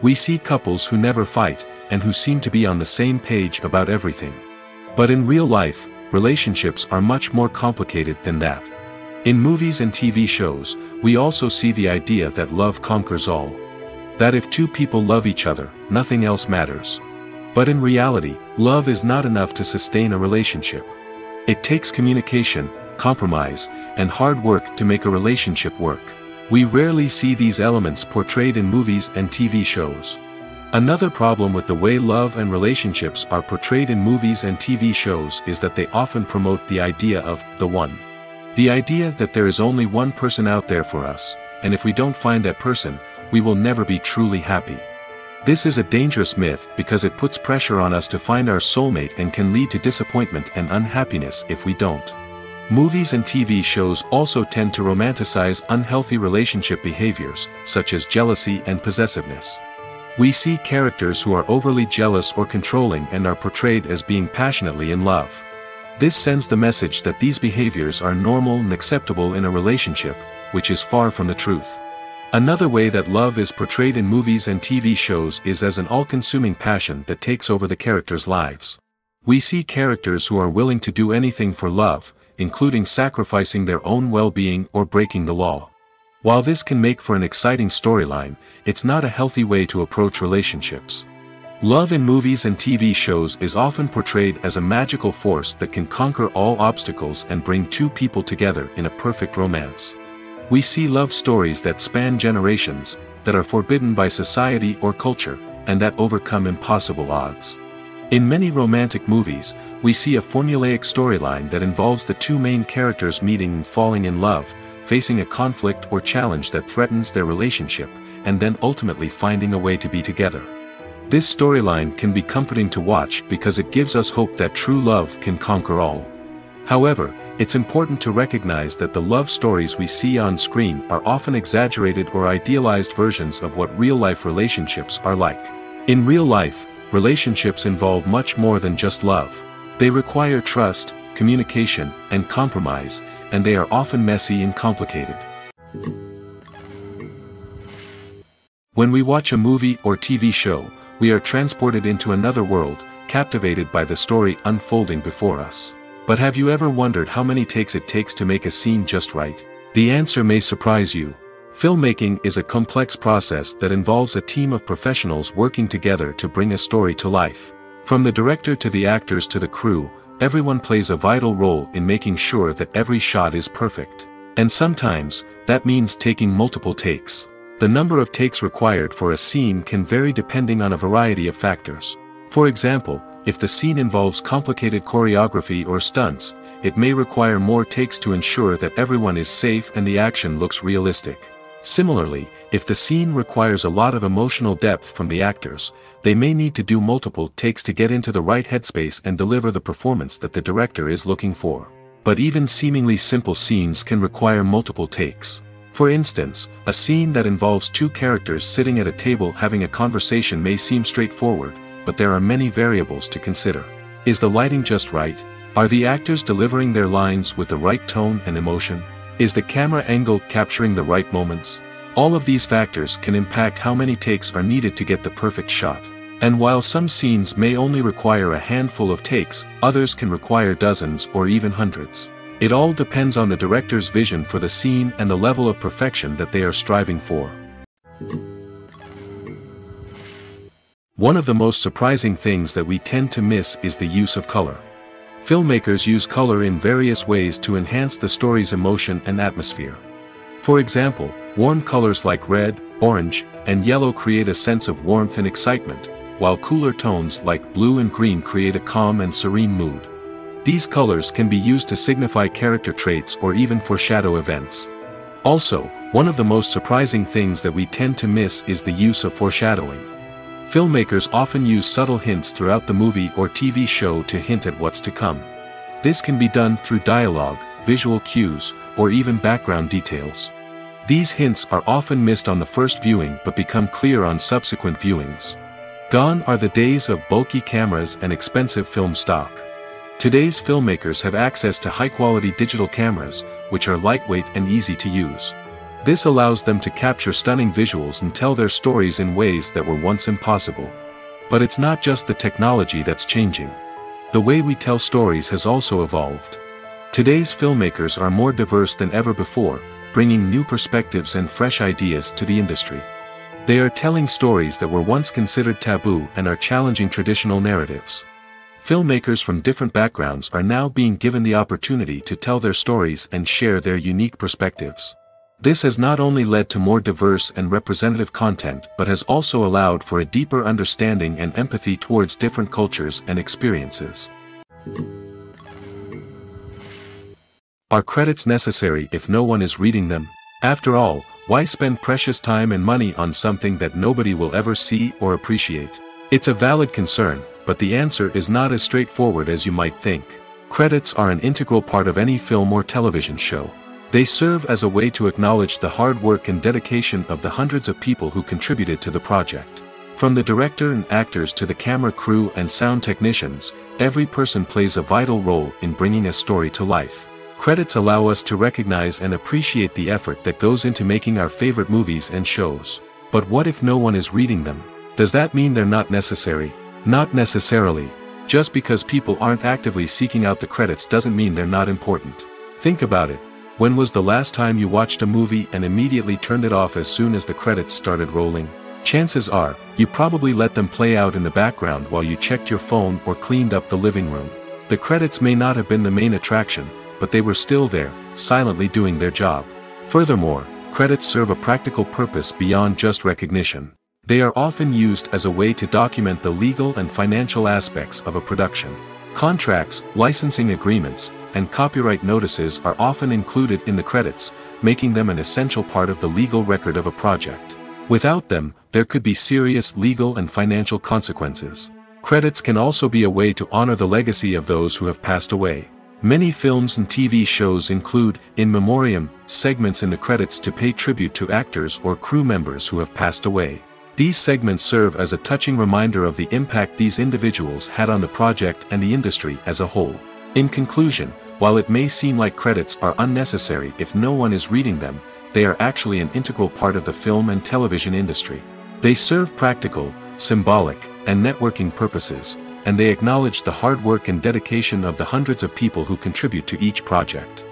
We see couples who never fight, and who seem to be on the same page about everything. But in real life, relationships are much more complicated than that. In movies and TV shows, we also see the idea that love conquers all. That if two people love each other, nothing else matters. But in reality, love is not enough to sustain a relationship. It takes communication, compromise, and hard work to make a relationship work. We rarely see these elements portrayed in movies and TV shows. Another problem with the way love and relationships are portrayed in movies and TV shows is that they often promote the idea of the one. The idea that there is only one person out there for us, and if we don't find that person, we will never be truly happy. This is a dangerous myth because it puts pressure on us to find our soulmate and can lead to disappointment and unhappiness if we don't. Movies and TV shows also tend to romanticize unhealthy relationship behaviors, such as jealousy and possessiveness. We see characters who are overly jealous or controlling and are portrayed as being passionately in love. This sends the message that these behaviors are normal and acceptable in a relationship, which is far from the truth. Another way that love is portrayed in movies and TV shows is as an all-consuming passion that takes over the characters' lives. We see characters who are willing to do anything for love, including sacrificing their own well-being or breaking the law. While this can make for an exciting storyline, it's not a healthy way to approach relationships. Love in movies and TV shows is often portrayed as a magical force that can conquer all obstacles and bring two people together in a perfect romance. We see love stories that span generations, that are forbidden by society or culture, and that overcome impossible odds. In many romantic movies, we see a formulaic storyline that involves the two main characters meeting and falling in love, facing a conflict or challenge that threatens their relationship, and then ultimately finding a way to be together. This storyline can be comforting to watch because it gives us hope that true love can conquer all. However, it's important to recognize that the love stories we see on screen are often exaggerated or idealized versions of what real-life relationships are like. In real life, relationships involve much more than just love. They require trust, communication, and compromise, and they are often messy and complicated. When we watch a movie or TV show, we are transported into another world, captivated by the story unfolding before us. But have you ever wondered how many takes it takes to make a scene just right? The answer may surprise you. Filmmaking is a complex process that involves a team of professionals working together to bring a story to life. From the director to the actors to the crew, everyone plays a vital role in making sure that every shot is perfect. And sometimes, that means taking multiple takes. The number of takes required for a scene can vary depending on a variety of factors. For example, if the scene involves complicated choreography or stunts, it may require more takes to ensure that everyone is safe and the action looks realistic. Similarly, if the scene requires a lot of emotional depth from the actors, they may need to do multiple takes to get into the right headspace and deliver the performance that the director is looking for. But even seemingly simple scenes can require multiple takes. For instance, a scene that involves two characters sitting at a table having a conversation may seem straightforward, but there are many variables to consider. Is the lighting just right? Are the actors delivering their lines with the right tone and emotion? Is the camera angle capturing the right moments? All of these factors can impact how many takes are needed to get the perfect shot. And while some scenes may only require a handful of takes, others can require dozens or even hundreds. It all depends on the director's vision for the scene and the level of perfection that they are striving for. One of the most surprising things that we tend to miss is the use of color. Filmmakers use color in various ways to enhance the story's emotion and atmosphere. For example, warm colors like red, orange, and yellow create a sense of warmth and excitement, while cooler tones like blue and green create a calm and serene mood. These colors can be used to signify character traits or even foreshadow events. Also, one of the most surprising things that we tend to miss is the use of foreshadowing. Filmmakers often use subtle hints throughout the movie or TV show to hint at what's to come. This can be done through dialogue, visual cues, or even background details. These hints are often missed on the first viewing but become clear on subsequent viewings. Gone are the days of bulky cameras and expensive film stock. Today's filmmakers have access to high-quality digital cameras, which are lightweight and easy to use. This allows them to capture stunning visuals and tell their stories in ways that were once impossible. But it's not just the technology that's changing. The way we tell stories has also evolved. Today's filmmakers are more diverse than ever before, bringing new perspectives and fresh ideas to the industry. They are telling stories that were once considered taboo and are challenging traditional narratives. Filmmakers from different backgrounds are now being given the opportunity to tell their stories and share their unique perspectives. This has not only led to more diverse and representative content but has also allowed for a deeper understanding and empathy towards different cultures and experiences. Are credits necessary if no one is reading them? After all, why spend precious time and money on something that nobody will ever see or appreciate? It's a valid concern, but the answer is not as straightforward as you might think. Credits are an integral part of any film or television show. They serve as a way to acknowledge the hard work and dedication of the hundreds of people who contributed to the project. From the director and actors to the camera crew and sound technicians, every person plays a vital role in bringing a story to life. Credits allow us to recognize and appreciate the effort that goes into making our favorite movies and shows. But what if no one is reading them? Does that mean they're not necessary? Not necessarily. Just because people aren't actively seeking out the credits doesn't mean they're not important. Think about it. When was the last time you watched a movie and immediately turned it off as soon as the credits started rolling? Chances are, you probably let them play out in the background while you checked your phone or cleaned up the living room. The credits may not have been the main attraction, but they were still there, silently doing their job. Furthermore, credits serve a practical purpose beyond just recognition. They are often used as a way to document the legal and financial aspects of a production. Contracts, licensing agreements, and copyright notices are often included in the credits, making them an essential part of the legal record of a project. Without them, there could be serious legal and financial consequences. Credits can also be a way to honor the legacy of those who have passed away. Many films and TV shows include, in memoriam, segments in the credits to pay tribute to actors or crew members who have passed away. These segments serve as a touching reminder of the impact these individuals had on the project and the industry as a whole. In conclusion, while it may seem like credits are unnecessary if no one is reading them, they are actually an integral part of the film and television industry. They serve practical, symbolic, and networking purposes, and they acknowledge the hard work and dedication of the hundreds of people who contribute to each project.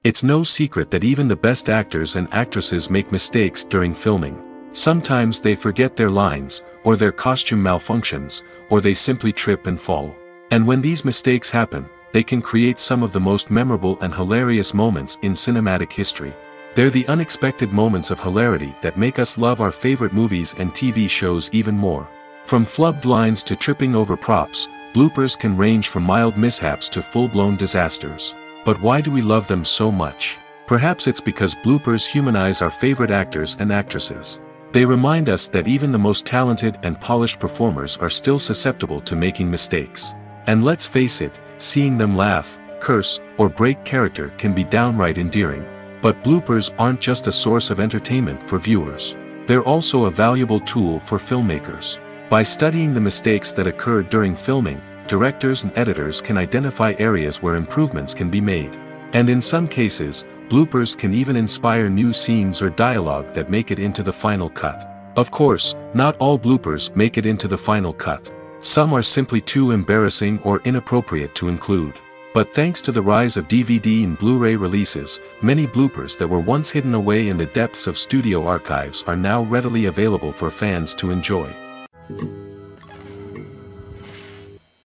It's no secret that even the best actors and actresses make mistakes during filming. Sometimes they forget their lines, or their costume malfunctions, or they simply trip and fall. And when these mistakes happen, they can create some of the most memorable and hilarious moments in cinematic history. They're the unexpected moments of hilarity that make us love our favorite movies and TV shows even more. From flubbed lines to tripping over props, bloopers can range from mild mishaps to full-blown disasters. But why do we love them so much? Perhaps it's because bloopers humanize our favorite actors and actresses. They remind us that even the most talented and polished performers are still susceptible to making mistakes. And let's face it, seeing them laugh, curse, or break character can be downright endearing. But bloopers aren't just a source of entertainment for viewers. They're also a valuable tool for filmmakers. By studying the mistakes that occurred during filming, directors and editors can identify areas where improvements can be made. And in some cases, bloopers can even inspire new scenes or dialogue that make it into the final cut. Of course, not all bloopers make it into the final cut. Some are simply too embarrassing or inappropriate to include. But thanks to the rise of DVD and Blu-ray releases, many bloopers that were once hidden away in the depths of studio archives are now readily available for fans to enjoy.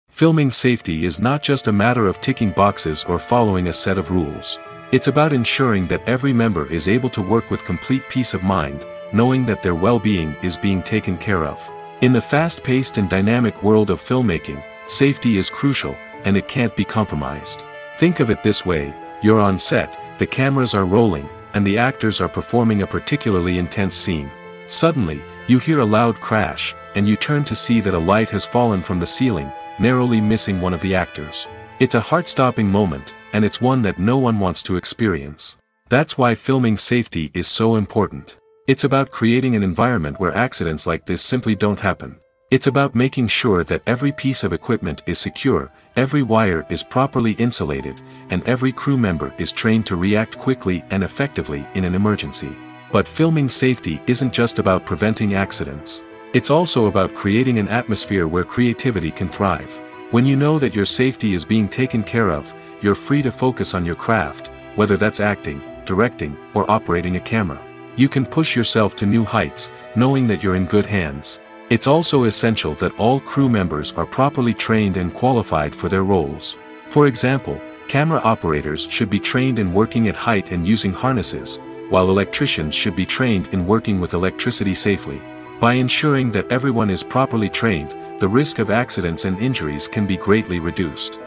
Filming safety is not just a matter of ticking boxes or following a set of rules. It's about ensuring that every member is able to work with complete peace of mind, knowing that their well-being is being taken care of. In the fast-paced and dynamic world of filmmaking, safety is crucial, and it can't be compromised. Think of it this way: you're on set, the cameras are rolling, and the actors are performing a particularly intense scene. Suddenly, you hear a loud crash, and you turn to see that a light has fallen from the ceiling, narrowly missing one of the actors. It's a heart-stopping moment, and it's one that no one wants to experience. That's why filming safety is so important. It's about creating an environment where accidents like this simply don't happen. It's about making sure that every piece of equipment is secure, every wire is properly insulated, and every crew member is trained to react quickly and effectively in an emergency. But filming safety isn't just about preventing accidents. It's also about creating an atmosphere where creativity can thrive. When you know that your safety is being taken care of, you're free to focus on your craft, whether that's acting, directing, or operating a camera. You can push yourself to new heights, knowing that you're in good hands. It's also essential that all crew members are properly trained and qualified for their roles. For example, camera operators should be trained in working at height and using harnesses, while electricians should be trained in working with electricity safely. By ensuring that everyone is properly trained, the risk of accidents and injuries can be greatly reduced.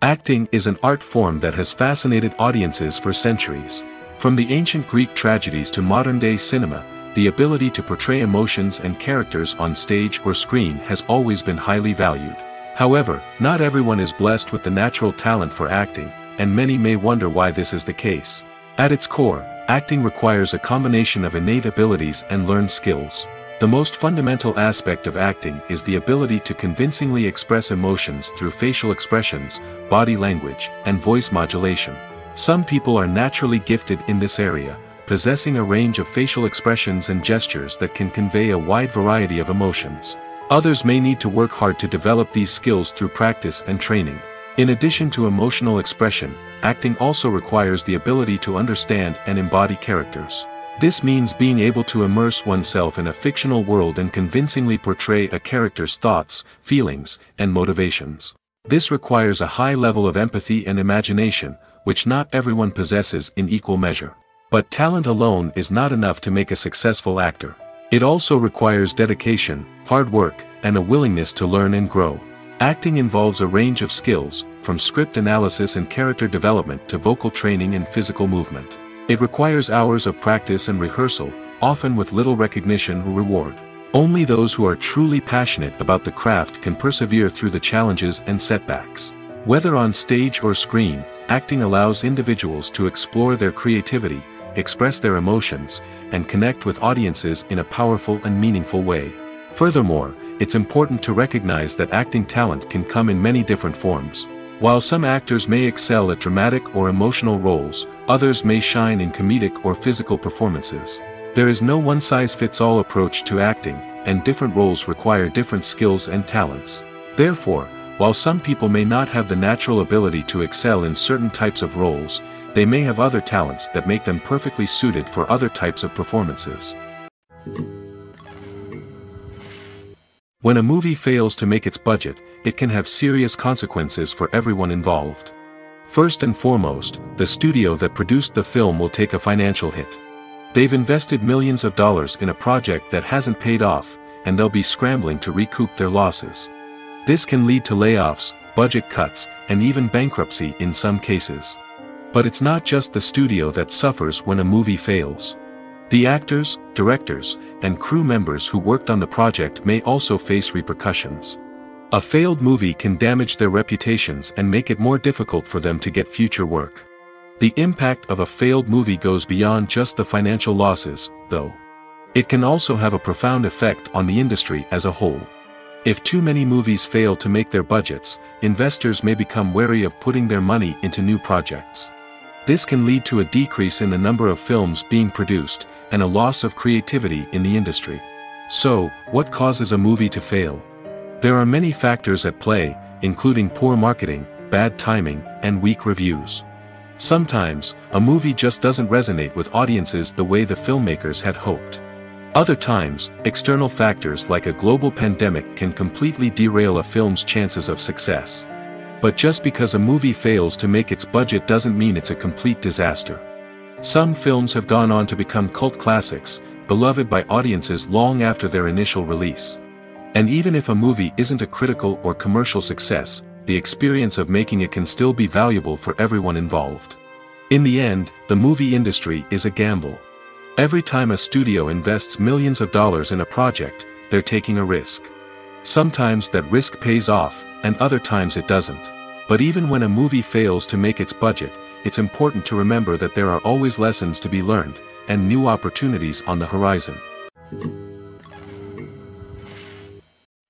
Acting is an art form that has fascinated audiences for centuries. From the ancient Greek tragedies to modern-day cinema, the ability to portray emotions and characters on stage or screen has always been highly valued. However, not everyone is blessed with the natural talent for acting, and many may wonder why this is the case. At its core, acting requires a combination of innate abilities and learned skills. The most fundamental aspect of acting is the ability to convincingly express emotions through facial expressions, body language, and voice modulation. Some people are naturally gifted in this area, possessing a range of facial expressions and gestures that can convey a wide variety of emotions. Others may need to work hard to develop these skills through practice and training. In addition to emotional expression, acting also requires the ability to understand and embody characters. This means being able to immerse oneself in a fictional world and convincingly portray a character's thoughts, feelings, and motivations. This requires a high level of empathy and imagination, which not everyone possesses in equal measure. But talent alone is not enough to make a successful actor. It also requires dedication, hard work, and a willingness to learn and grow. Acting involves a range of skills, from script analysis and character development to vocal training and physical movement. It requires hours of practice and rehearsal, often with little recognition or reward. Only those who are truly passionate about the craft can persevere through the challenges and setbacks. Whether on stage or screen, acting allows individuals to explore their creativity, express their emotions, and connect with audiences in a powerful and meaningful way. Furthermore, it's important to recognize that acting talent can come in many different forms. While some actors may excel at dramatic or emotional roles, others may shine in comedic or physical performances. There is no one-size-fits-all approach to acting, and different roles require different skills and talents. Therefore, while some people may not have the natural ability to excel in certain types of roles, they may have other talents that make them perfectly suited for other types of performances. When a movie fails to make its budget, it can have serious consequences for everyone involved. First and foremost, the studio that produced the film will take a financial hit. They've invested millions of dollars in a project that hasn't paid off, and they'll be scrambling to recoup their losses. This can lead to layoffs, budget cuts, and even bankruptcy in some cases. But it's not just the studio that suffers when a movie fails. The actors, directors, and crew members who worked on the project may also face repercussions. A failed movie can damage their reputations and make it more difficult for them to get future work. The impact of a failed movie goes beyond just the financial losses, though. It can also have a profound effect on the industry as a whole. If too many movies fail to make their budgets, investors may become wary of putting their money into new projects. This can lead to a decrease in the number of films being produced, and a loss of creativity in the industry. So, what causes a movie to fail? There are many factors at play, including poor marketing, bad timing, and weak reviews. Sometimes, a movie just doesn't resonate with audiences the way the filmmakers had hoped. Other times, external factors like a global pandemic can completely derail a film's chances of success. But just because a movie fails to make its budget doesn't mean it's a complete disaster. Some films have gone on to become cult classics, beloved by audiences long after their initial release. And even if a movie isn't a critical or commercial success, the experience of making it can still be valuable for everyone involved. In the end, the movie industry is a gamble. Every time a studio invests millions of dollars in a project, they're taking a risk. Sometimes that risk pays off, and other times it doesn't. But even when a movie fails to make its budget, it's important to remember that there are always lessons to be learned, and new opportunities on the horizon.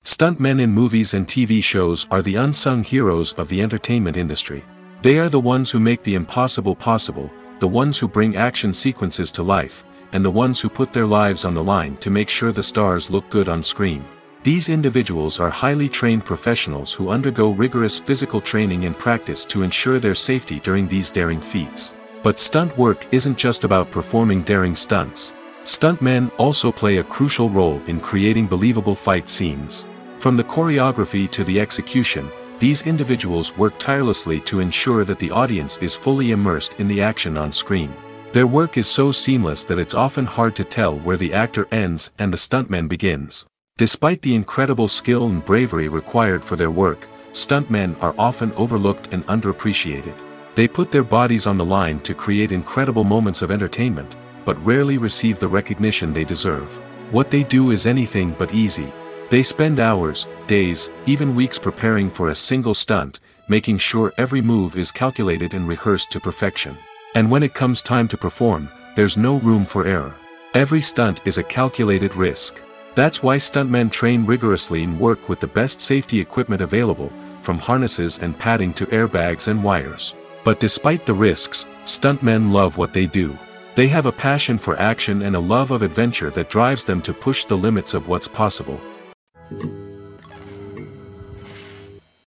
Stuntmen in movies and TV shows are the unsung heroes of the entertainment industry. They are the ones who make the impossible possible, the ones who bring action sequences to life, and the ones who put their lives on the line to make sure the stars look good on screen. These individuals are highly trained professionals who undergo rigorous physical training and practice to ensure their safety during these daring feats. But stunt work isn't just about performing daring stunts. Stuntmen also play a crucial role in creating believable fight scenes. From the choreography to the execution, these individuals work tirelessly to ensure that the audience is fully immersed in the action on screen. Their work is so seamless that it's often hard to tell where the actor ends and the stuntman begins. Despite the incredible skill and bravery required for their work, stuntmen are often overlooked and underappreciated. They put their bodies on the line to create incredible moments of entertainment, but rarely receive the recognition they deserve. What they do is anything but easy. They spend hours, days, even weeks preparing for a single stunt, making sure every move is calculated and rehearsed to perfection. And when it comes time to perform, there's no room for error. Every stunt is a calculated risk. That's why stuntmen train rigorously and work with the best safety equipment available, from harnesses and padding to airbags and wires. But despite the risks, stuntmen love what they do. They have a passion for action and a love of adventure that drives them to push the limits of what's possible.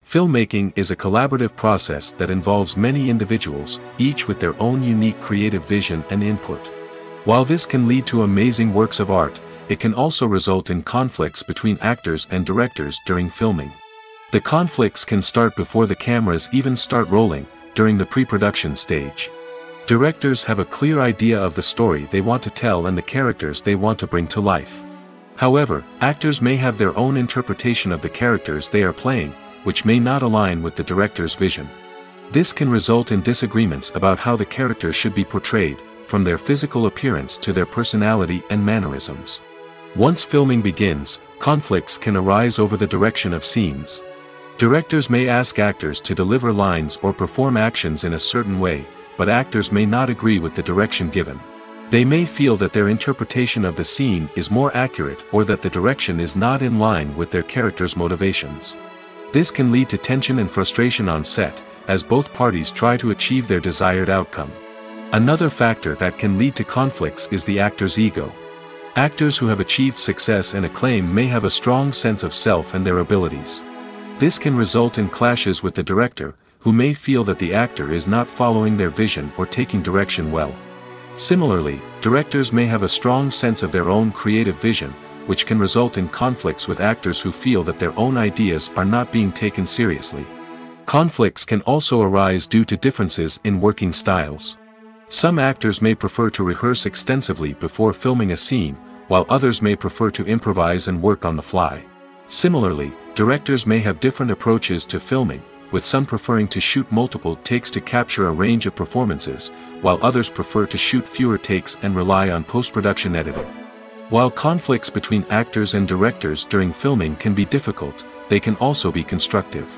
Filmmaking is a collaborative process that involves many individuals, each with their own unique creative vision and input. While this can lead to amazing works of art, it can also result in conflicts between actors and directors during filming. The conflicts can start before the cameras even start rolling, during the pre-production stage. Directors have a clear idea of the story they want to tell and the characters they want to bring to life. However, actors may have their own interpretation of the characters they are playing, which may not align with the director's vision. This can result in disagreements about how the characters should be portrayed, from their physical appearance to their personality and mannerisms. Once filming begins, conflicts can arise over the direction of scenes. Directors may ask actors to deliver lines or perform actions in a certain way, but actors may not agree with the direction given. They may feel that their interpretation of the scene is more accurate or that the direction is not in line with their character's motivations. This can lead to tension and frustration on set, as both parties try to achieve their desired outcome. Another factor that can lead to conflicts is the actor's ego. Actors who have achieved success and acclaim may have a strong sense of self and their abilities. This can result in clashes with the director, who may feel that the actor is not following their vision or taking direction well. Similarly, directors may have a strong sense of their own creative vision, which can result in conflicts with actors who feel that their own ideas are not being taken seriously. Conflicts can also arise due to differences in working styles. Some actors may prefer to rehearse extensively before filming a scene, while others may prefer to improvise and work on the fly. Similarly, directors may have different approaches to filming, with some preferring to shoot multiple takes to capture a range of performances, while others prefer to shoot fewer takes and rely on post-production editing. While conflicts between actors and directors during filming can be difficult, they can also be constructive.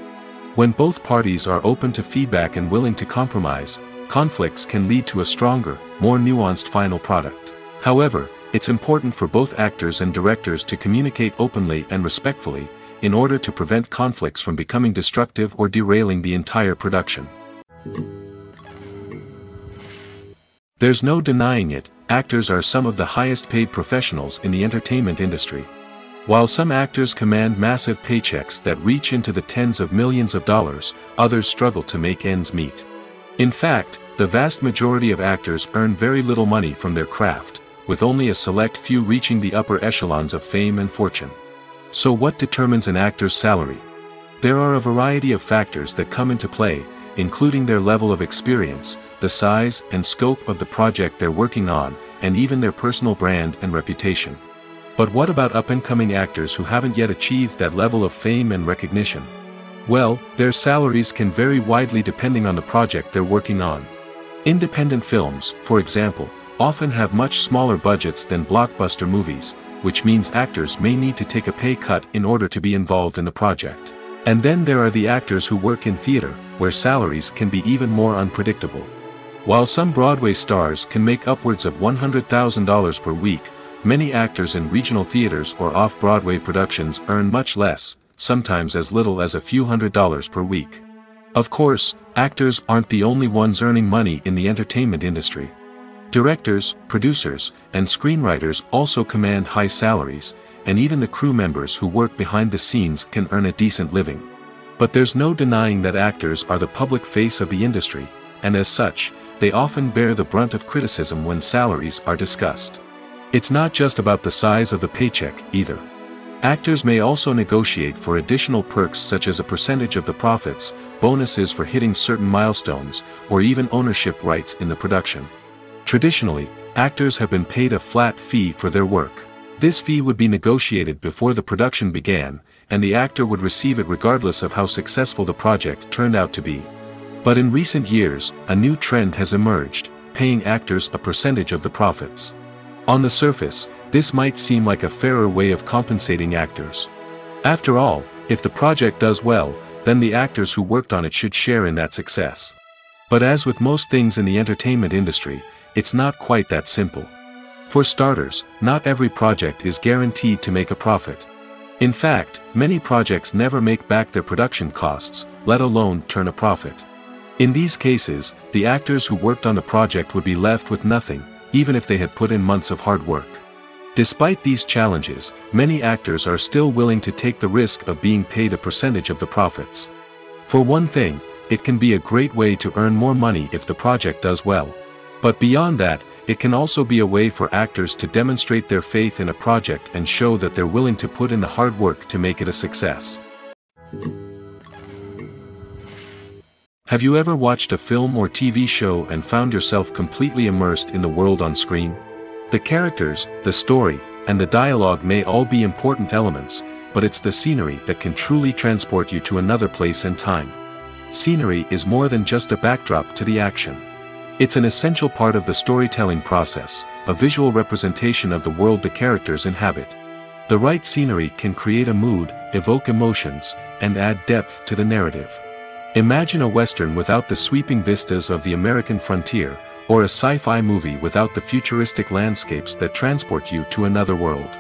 When both parties are open to feedback and willing to compromise, conflicts can lead to a stronger, more nuanced final product. However, it's important for both actors and directors to communicate openly and respectfully, in order to prevent conflicts from becoming destructive or derailing the entire production. There's no denying it, actors are some of the highest paid professionals in the entertainment industry. While some actors command massive paychecks that reach into the tens of millions of dollars, others struggle to make ends meet. In fact, the vast majority of actors earn very little money from their craft, with only a select few reaching the upper echelons of fame and fortune. So what determines an actor's salary? There are a variety of factors that come into play, including their level of experience, the size and scope of the project they're working on, and even their personal brand and reputation. But what about up-and-coming actors who haven't yet achieved that level of fame and recognition? Well, their salaries can vary widely depending on the project they're working on. Independent films, for example, often have much smaller budgets than blockbuster movies, which means actors may need to take a pay cut in order to be involved in the project. And then there are the actors who work in theater, where salaries can be even more unpredictable. While some Broadway stars can make upwards of $100,000 per week, many actors in regional theaters or off-Broadway productions earn much less, sometimes as little as a few $100s per week. Of course, actors aren't the only ones earning money in the entertainment industry. Directors, producers, and screenwriters also command high salaries, and even the crew members who work behind the scenes can earn a decent living. But there's no denying that actors are the public face of the industry, and as such, they often bear the brunt of criticism when salaries are discussed. It's not just about the size of the paycheck, either. Actors may also negotiate for additional perks such as a percentage of the profits, bonuses for hitting certain milestones, or even ownership rights in the production. Traditionally, actors have been paid a flat fee for their work. This fee would be negotiated before the production began, and the actor would receive it regardless of how successful the project turned out to be. But in recent years, a new trend has emerged, paying actors a percentage of the profits. On the surface, this might seem like a fairer way of compensating actors. After all, if the project does well, then the actors who worked on it should share in that success. But as with most things in the entertainment industry, it's not quite that simple. For starters, not every project is guaranteed to make a profit. In fact, many projects never make back their production costs, let alone turn a profit. In these cases, the actors who worked on the project would be left with nothing, even if they had put in months of hard work. Despite these challenges, many actors are still willing to take the risk of being paid a percentage of the profits. For one thing, it can be a great way to earn more money if the project does well. But beyond that, it can also be a way for actors to demonstrate their faith in a project and show that they're willing to put in the hard work to make it a success. Have you ever watched a film or TV show and found yourself completely immersed in the world on screen? The characters, the story, and the dialogue may all be important elements, but it's the scenery that can truly transport you to another place and time. Scenery is more than just a backdrop to the action. It's an essential part of the storytelling process, a visual representation of the world the characters inhabit. The right scenery can create a mood, evoke emotions, and add depth to the narrative. Imagine a Western without the sweeping vistas of the American frontier, or a sci-fi movie without the futuristic landscapes that transport you to another world.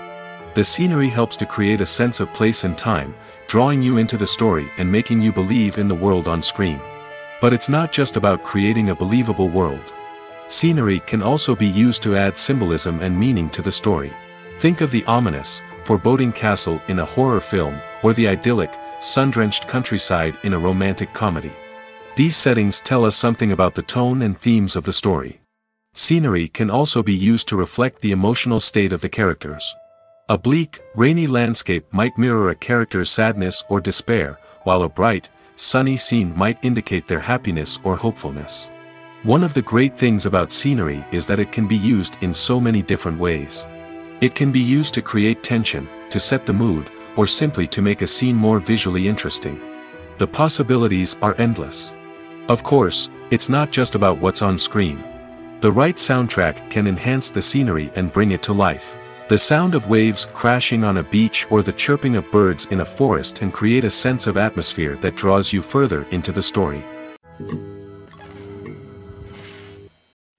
The scenery helps to create a sense of place and time, drawing you into the story and making you believe in the world on screen. But it's not just about creating a believable world. Scenery can also be used to add symbolism and meaning to the story. Think of the ominous, foreboding castle in a horror film, or the idyllic, sun-drenched countryside in a romantic comedy. These settings tell us something about the tone and themes of the story. Scenery can also be used to reflect the emotional state of the characters. A bleak, rainy landscape might mirror a character's sadness or despair, while a bright, sunny scene might indicate their happiness or hopefulness. One of the great things about scenery is that it can be used in so many different ways. It can be used to create tension, to set the mood, or simply to make a scene more visually interesting. The possibilities are endless. Of course, it's not just about what's on screen. The right soundtrack can enhance the scenery and bring it to life. The sound of waves crashing on a beach or the chirping of birds in a forest can create a sense of atmosphere that draws you further into the story.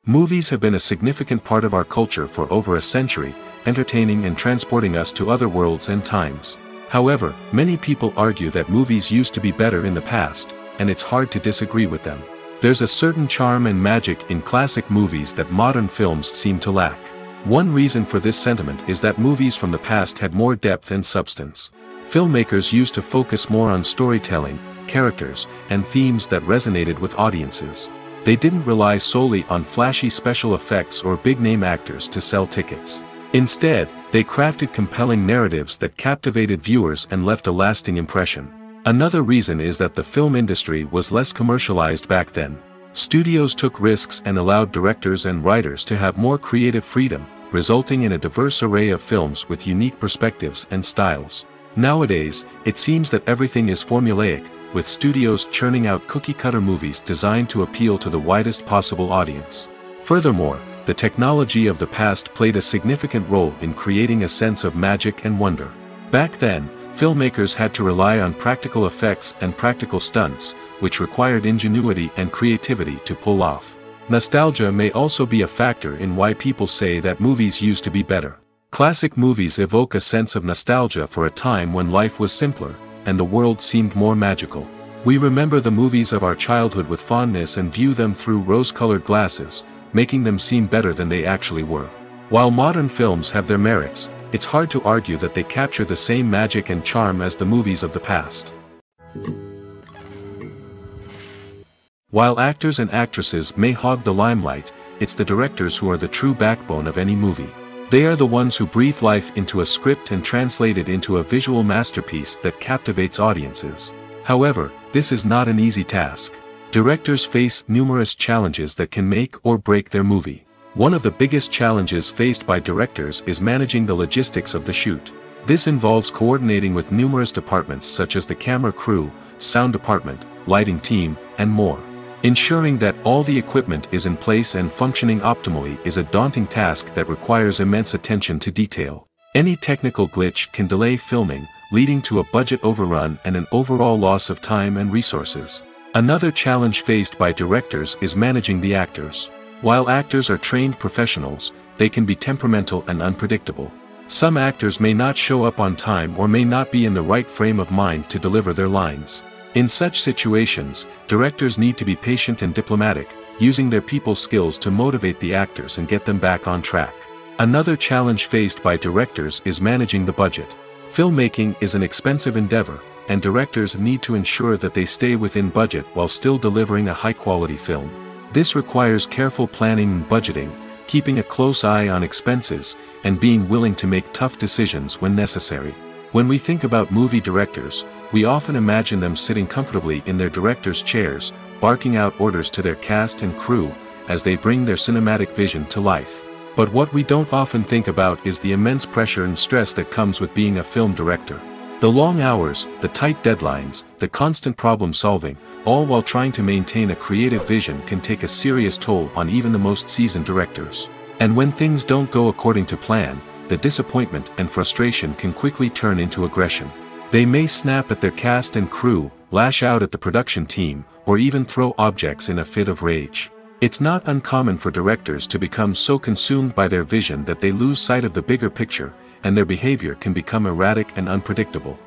Movies have been a significant part of our culture for over a century, entertaining and transporting us to other worlds and times. However, many people argue that movies used to be better in the past, and it's hard to disagree with them. There's a certain charm and magic in classic movies that modern films seem to lack. One reason for this sentiment is that movies from the past had more depth and substance. Filmmakers used to focus more on storytelling, characters, and themes that resonated with audiences. They didn't rely solely on flashy special effects or big-name actors to sell tickets. Instead, they crafted compelling narratives that captivated viewers and left a lasting impression. Another reason is that the film industry was less commercialized back then. Studios took risks and allowed directors and writers to have more creative freedom, resulting in a diverse array of films with unique perspectives and styles. Nowadays, it seems that everything is formulaic, with studios churning out cookie-cutter movies designed to appeal to the widest possible audience. Furthermore, the technology of the past played a significant role in creating a sense of magic and wonder. Back then, filmmakers had to rely on practical effects and practical stunts, which required ingenuity and creativity to pull off. Nostalgia may also be a factor in why people say that movies used to be better. Classic movies evoke a sense of nostalgia for a time when life was simpler, and the world seemed more magical. We remember the movies of our childhood with fondness and view them through rose-colored glasses, making them seem better than they actually were. While modern films have their merits, it's hard to argue that they capture the same magic and charm as the movies of the past. While actors and actresses may hog the limelight, it's the directors who are the true backbone of any movie. They are the ones who breathe life into a script and translate it into a visual masterpiece that captivates audiences. However, this is not an easy task. Directors face numerous challenges that can make or break their movie. One of the biggest challenges faced by directors is managing the logistics of the shoot. This involves coordinating with numerous departments such as the camera crew, sound department, lighting team, and more. Ensuring that all the equipment is in place and functioning optimally is a daunting task that requires immense attention to detail. Any technical glitch can delay filming, leading to a budget overrun and an overall loss of time and resources. Another challenge faced by directors is managing the actors. While actors are trained professionals, they can be temperamental and unpredictable. Some actors may not show up on time or may not be in the right frame of mind to deliver their lines. In such situations, directors need to be patient and diplomatic, using their people skills to motivate the actors and get them back on track. Another challenge faced by directors is managing the budget. Filmmaking is an expensive endeavor, and directors need to ensure that they stay within budget while still delivering a high-quality film. This requires careful planning and budgeting, keeping a close eye on expenses, and being willing to make tough decisions when necessary. When we think about movie directors, we often imagine them sitting comfortably in their director's chairs, barking out orders to their cast and crew, as they bring their cinematic vision to life. But what we don't often think about is the immense pressure and stress that comes with being a film director. The long hours, the tight deadlines, the constant problem solving, all while trying to maintain a creative vision can take a serious toll on even the most seasoned directors. And when things don't go according to plan, the disappointment and frustration can quickly turn into aggression. They may snap at their cast and crew, lash out at the production team, or even throw objects in a fit of rage. It's not uncommon for directors to become so consumed by their vision that they lose sight of the bigger picture, and their behavior can become erratic and unpredictable.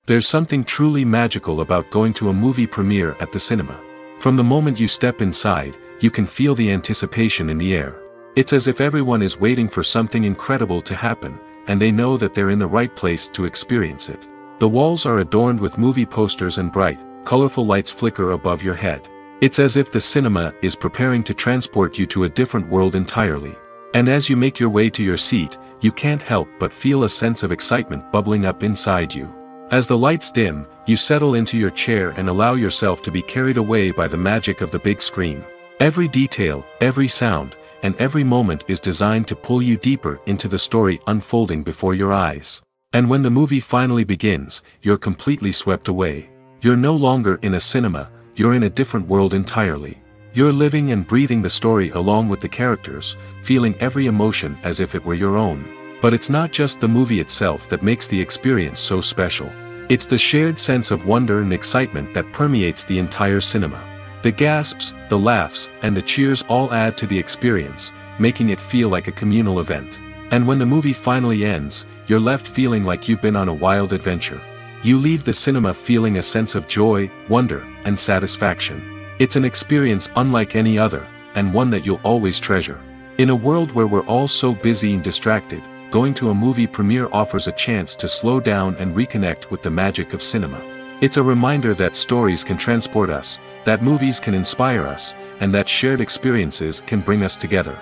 There's something truly magical about going to a movie premiere at the cinema. From the moment you step inside, you can feel the anticipation in the air. It's as if everyone is waiting for something incredible to happen, and they know that they're in the right place to experience it. The walls are adorned with movie posters and bright, colorful lights flicker above your head. It's as if the cinema is preparing to transport you to a different world entirely. And as you make your way to your seat, you can't help but feel a sense of excitement bubbling up inside you. As the lights dim, you settle into your chair and allow yourself to be carried away by the magic of the big screen. Every detail, every sound, and every moment is designed to pull you deeper into the story unfolding before your eyes. And when the movie finally begins, you're completely swept away. You're no longer in a cinema, you're in a different world entirely. You're living and breathing the story along with the characters, feeling every emotion as if it were your own. But it's not just the movie itself that makes the experience so special. It's the shared sense of wonder and excitement that permeates the entire cinema. The gasps, the laughs, and the cheers all add to the experience, making it feel like a communal event. And when the movie finally ends, you're left feeling like you've been on a wild adventure. You leave the cinema feeling a sense of joy, wonder, and satisfaction. It's an experience unlike any other, and one that you'll always treasure. In a world where we're all so busy and distracted, going to a movie premiere offers a chance to slow down and reconnect with the magic of cinema. It's a reminder that stories can transport us, that movies can inspire us, and that shared experiences can bring us together.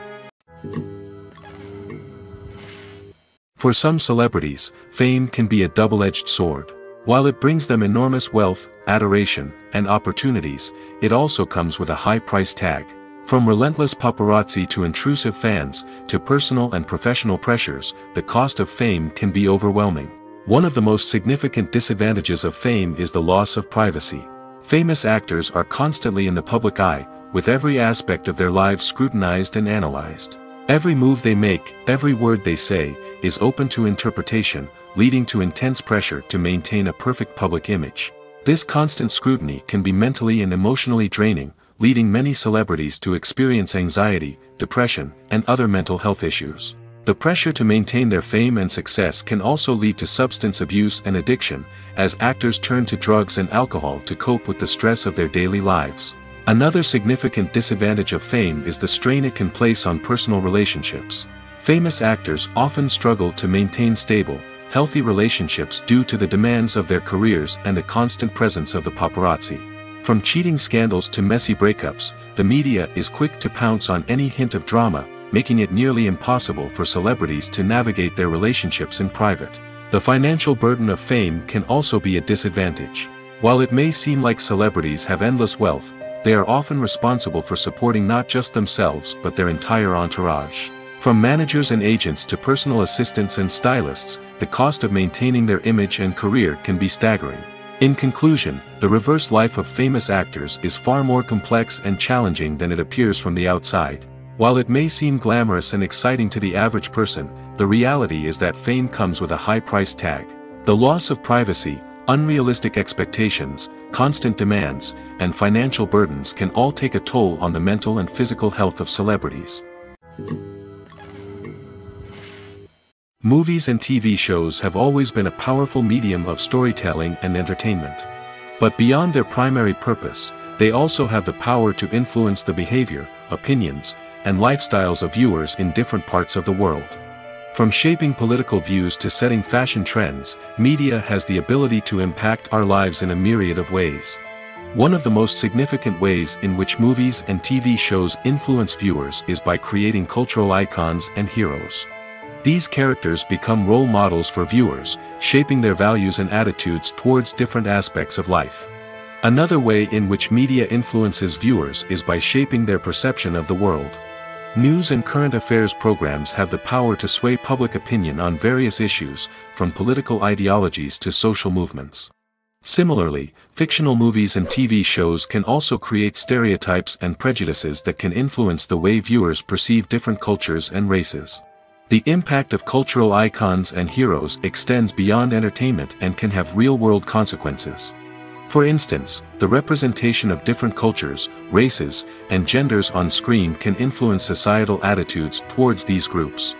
For some celebrities, fame can be a double-edged sword. While it brings them enormous wealth, adoration, and opportunities, it also comes with a high price tag. From relentless paparazzi to intrusive fans, to personal and professional pressures, the cost of fame can be overwhelming. One of the most significant disadvantages of fame is the loss of privacy. Famous actors are constantly in the public eye, with every aspect of their lives scrutinized and analyzed. Every move they make, every word they say, is open to interpretation, leading to intense pressure to maintain a perfect public image. This constant scrutiny can be mentally and emotionally draining, leading many celebrities to experience anxiety, depression, and other mental health issues. The pressure to maintain their fame and success can also lead to substance abuse and addiction, as actors turn to drugs and alcohol to cope with the stress of their daily lives. Another significant disadvantage of fame is the strain it can place on personal relationships. Famous actors often struggle to maintain stable, healthy relationships due to the demands of their careers and the constant presence of the paparazzi. From cheating scandals to messy breakups, the media is quick to pounce on any hint of drama, making it nearly impossible for celebrities to navigate their relationships in private. The financial burden of fame can also be a disadvantage. While it may seem like celebrities have endless wealth, they are often responsible for supporting not just themselves but their entire entourage. From managers and agents to personal assistants and stylists, the cost of maintaining their image and career can be staggering. In conclusion, the reverse life of famous actors is far more complex and challenging than it appears from the outside. While it may seem glamorous and exciting to the average person, the reality is that fame comes with a high price tag. The loss of privacy, unrealistic expectations, constant demands, and financial burdens can all take a toll on the mental and physical health of celebrities. Movies and TV shows have always been a powerful medium of storytelling and entertainment. But beyond their primary purpose, they also have the power to influence the behavior, opinions, and lifestyles of viewers in different parts of the world. From shaping political views to setting fashion trends, media has the ability to impact our lives in a myriad of ways. One of the most significant ways in which movies and TV shows influence viewers is by creating cultural icons and heroes. These characters become role models for viewers, shaping their values and attitudes towards different aspects of life. Another way in which media influences viewers is by shaping their perception of the world. News and current affairs programs have the power to sway public opinion on various issues, from political ideologies to social movements. Similarly, fictional movies and TV shows can also create stereotypes and prejudices that can influence the way viewers perceive different cultures and races. The impact of cultural icons and heroes extends beyond entertainment and can have real-world consequences. For instance, the representation of different cultures, races, and genders on screen can influence societal attitudes towards these groups.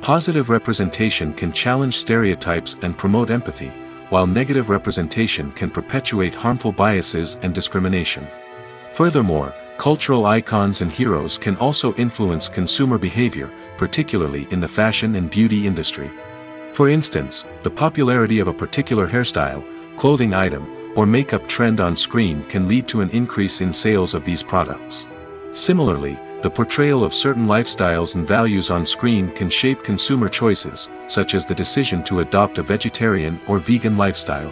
Positive representation can challenge stereotypes and promote empathy, while negative representation can perpetuate harmful biases and discrimination. Furthermore, cultural icons and heroes can also influence consumer behavior, particularly in the fashion and beauty industry. For instance, the popularity of a particular hairstyle, clothing item, or makeup trend on screen can lead to an increase in sales of these products. Similarly, the portrayal of certain lifestyles and values on screen can shape consumer choices, such as the decision to adopt a vegetarian or vegan lifestyle.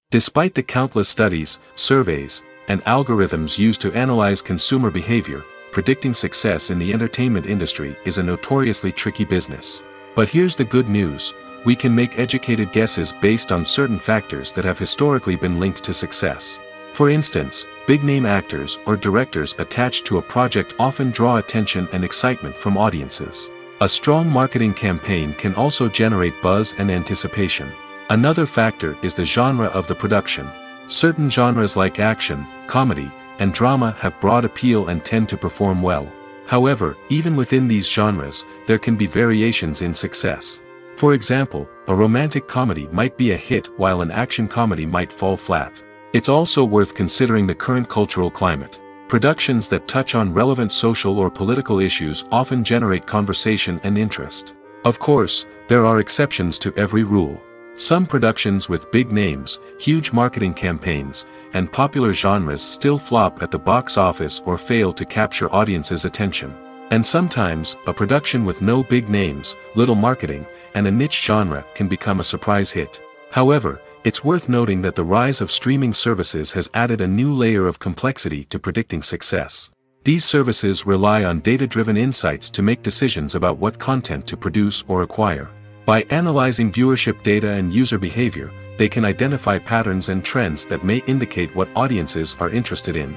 Despite the countless studies, surveys, and algorithms used to analyze consumer behavior, predicting success in the entertainment industry is a notoriously tricky business. But here's the good news: we can make educated guesses based on certain factors that have historically been linked to success. For instance, big-name actors or directors attached to a project often draw attention and excitement from audiences. A strong marketing campaign can also generate buzz and anticipation. Another factor is the genre of the production. Certain genres like action, comedy, and drama have broad appeal and tend to perform well. However, even within these genres, there can be variations in success. For example, a romantic comedy might be a hit while an action comedy might fall flat. It's also worth considering the current cultural climate. Productions that touch on relevant social or political issues often generate conversation and interest. Of course, there are exceptions to every rule. Some productions with big names, huge marketing campaigns, and popular genres still flop at the box office or fail to capture audiences' attention. And sometimes, a production with no big names, little marketing, and a niche genre can become a surprise hit. However, it's worth noting that the rise of streaming services has added a new layer of complexity to predicting success. These services rely on data-driven insights to make decisions about what content to produce or acquire. By analyzing viewership data and user behavior, they can identify patterns and trends that may indicate what audiences are interested in.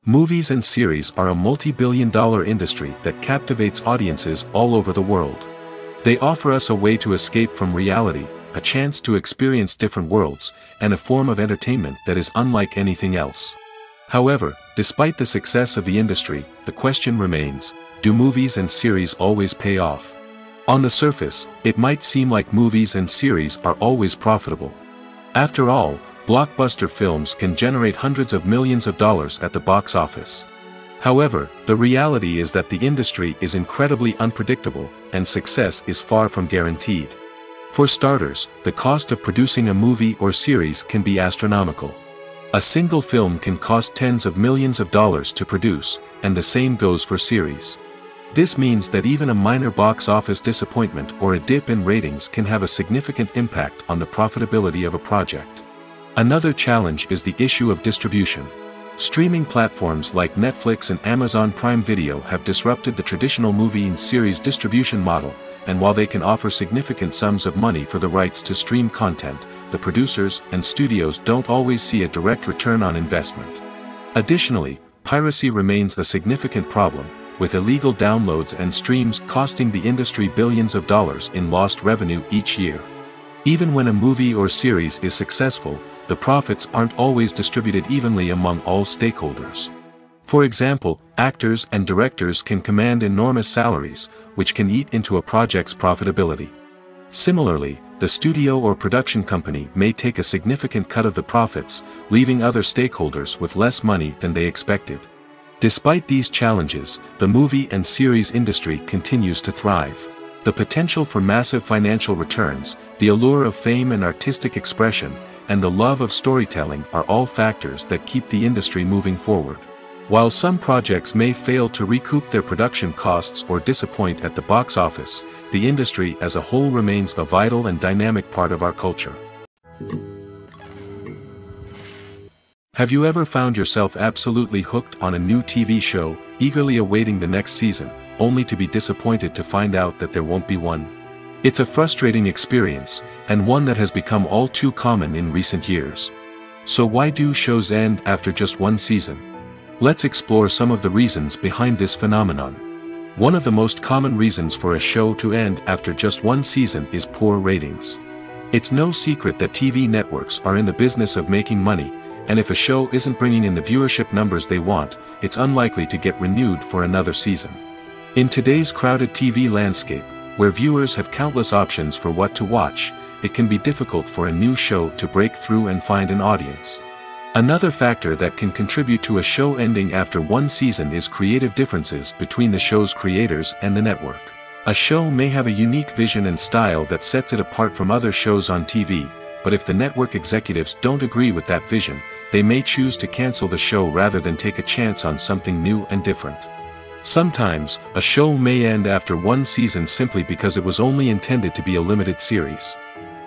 Movies and series are a multi-billion-dollar industry that captivates audiences all over the world. They offer us a way to escape from reality, a chance to experience different worlds, and a form of entertainment that is unlike anything else. However, despite the success of the industry, the question remains: do movies and series always pay off? On the surface, it might seem like movies and series are always profitable. After all, blockbuster films can generate hundreds of millions of dollars at the box office. However, the reality is that the industry is incredibly unpredictable, and success is far from guaranteed. For starters, the cost of producing a movie or series can be astronomical. A single film can cost tens of millions of dollars to produce, and the same goes for series. This means that even a minor box office disappointment or a dip in ratings can have a significant impact on the profitability of a project. Another challenge is the issue of distribution. Streaming platforms like Netflix and Amazon Prime Video have disrupted the traditional movie and series distribution model, and while they can offer significant sums of money for the rights to stream content, the producers and studios don't always see a direct return on investment. Additionally, piracy remains a significant problem, with illegal downloads and streams costing the industry billions of dollars in lost revenue each year. Even when a movie or series is successful, the profits aren't always distributed evenly among all stakeholders. For example, actors and directors can command enormous salaries, which can eat into a project's profitability. Similarly, the studio or production company may take a significant cut of the profits, leaving other stakeholders with less money than they expected. Despite these challenges, the movie and series industry continues to thrive. The potential for massive financial returns, the allure of fame and artistic expression, and the love of storytelling are all factors that keep the industry moving forward. While some projects may fail to recoup their production costs or disappoint at the box office, the industry as a whole remains a vital and dynamic part of our culture. Have you ever found yourself absolutely hooked on a new TV show, eagerly awaiting the next season, only to be disappointed to find out that there won't be one? It's a frustrating experience, and one that has become all too common in recent years. So why do shows end after just one season? Let's explore some of the reasons behind this phenomenon. One of the most common reasons for a show to end after just one season is poor ratings. It's no secret that TV networks are in the business of making money, and if a show isn't bringing in the viewership numbers they want, it's unlikely to get renewed for another season. In today's crowded TV landscape, where viewers have countless options for what to watch, it can be difficult for a new show to break through and find an audience. Another factor that can contribute to a show ending after one season is creative differences between the show's creators and the network. A show may have a unique vision and style that sets it apart from other shows on TV, but if the network executives don't agree with that vision, they may choose to cancel the show rather than take a chance on something new and different. Sometimes, a show may end after one season simply because it was only intended to be a limited series.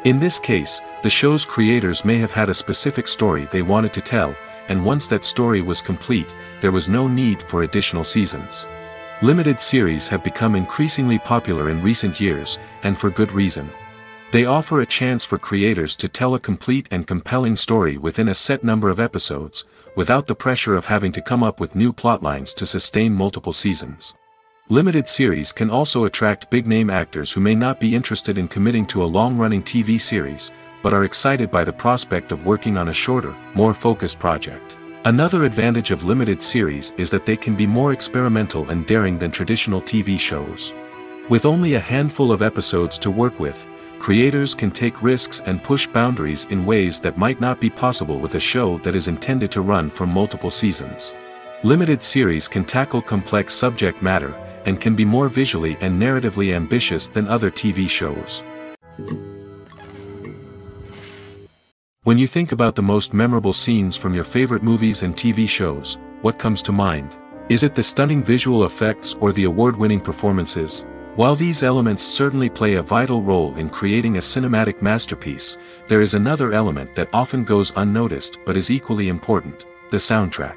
In this case, the show's creators may have had a specific story they wanted to tell, and once that story was complete, there was no need for additional seasons. Limited series have become increasingly popular in recent years, and for good reason. They offer a chance for creators to tell a complete and compelling story within a set number of episodes, without the pressure of having to come up with new plotlines to sustain multiple seasons. Limited series can also attract big-name actors who may not be interested in committing to a long-running TV series, but are excited by the prospect of working on a shorter, more focused project. Another advantage of limited series is that they can be more experimental and daring than traditional TV shows. With only a handful of episodes to work with, creators can take risks and push boundaries in ways that might not be possible with a show that is intended to run for multiple seasons. Limited series can tackle complex subject matter, and can be more visually and narratively ambitious than other TV shows. When you think about the most memorable scenes from your favorite movies and TV shows, what comes to mind? Is it the stunning visual effects or the award-winning performances? While these elements certainly play a vital role in creating a cinematic masterpiece, there is another element that often goes unnoticed but is equally important: the soundtrack.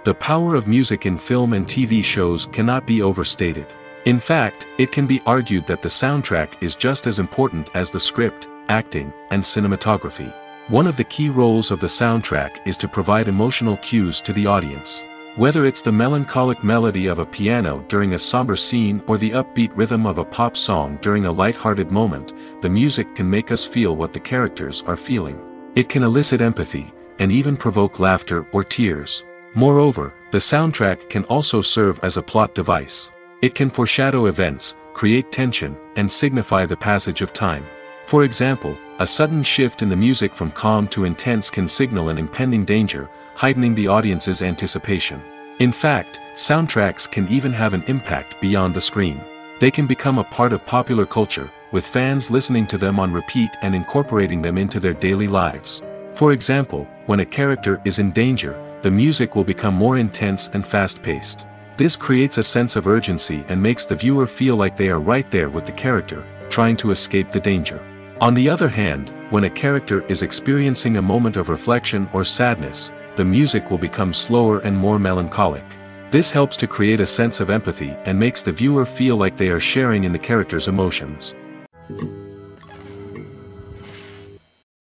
The power of music in film and TV shows cannot be overstated. In fact, it can be argued that the soundtrack is just as important as the script, acting, and cinematography. One of the key roles of the soundtrack is to provide emotional cues to the audience. Whether it's the melancholic melody of a piano during a somber scene or the upbeat rhythm of a pop song during a light-hearted moment, the music can make us feel what the characters are feeling. It can elicit empathy, and even provoke laughter or tears. Moreover, the soundtrack can also serve as a plot device. It can foreshadow events, create tension, and signify the passage of time. For example, a sudden shift in the music from calm to intense can signal an impending danger, heightening the audience's anticipation. In fact, soundtracks can even have an impact beyond the screen. They can become a part of popular culture, with fans listening to them on repeat and incorporating them into their daily lives. For example, when a character is in danger, the music will become more intense and fast-paced. This creates a sense of urgency and makes the viewer feel like they are right there with the character, trying to escape the danger. On the other hand, when a character is experiencing a moment of reflection or sadness, the music will become slower and more melancholic. This helps to create a sense of empathy and makes the viewer feel like they are sharing in the character's emotions.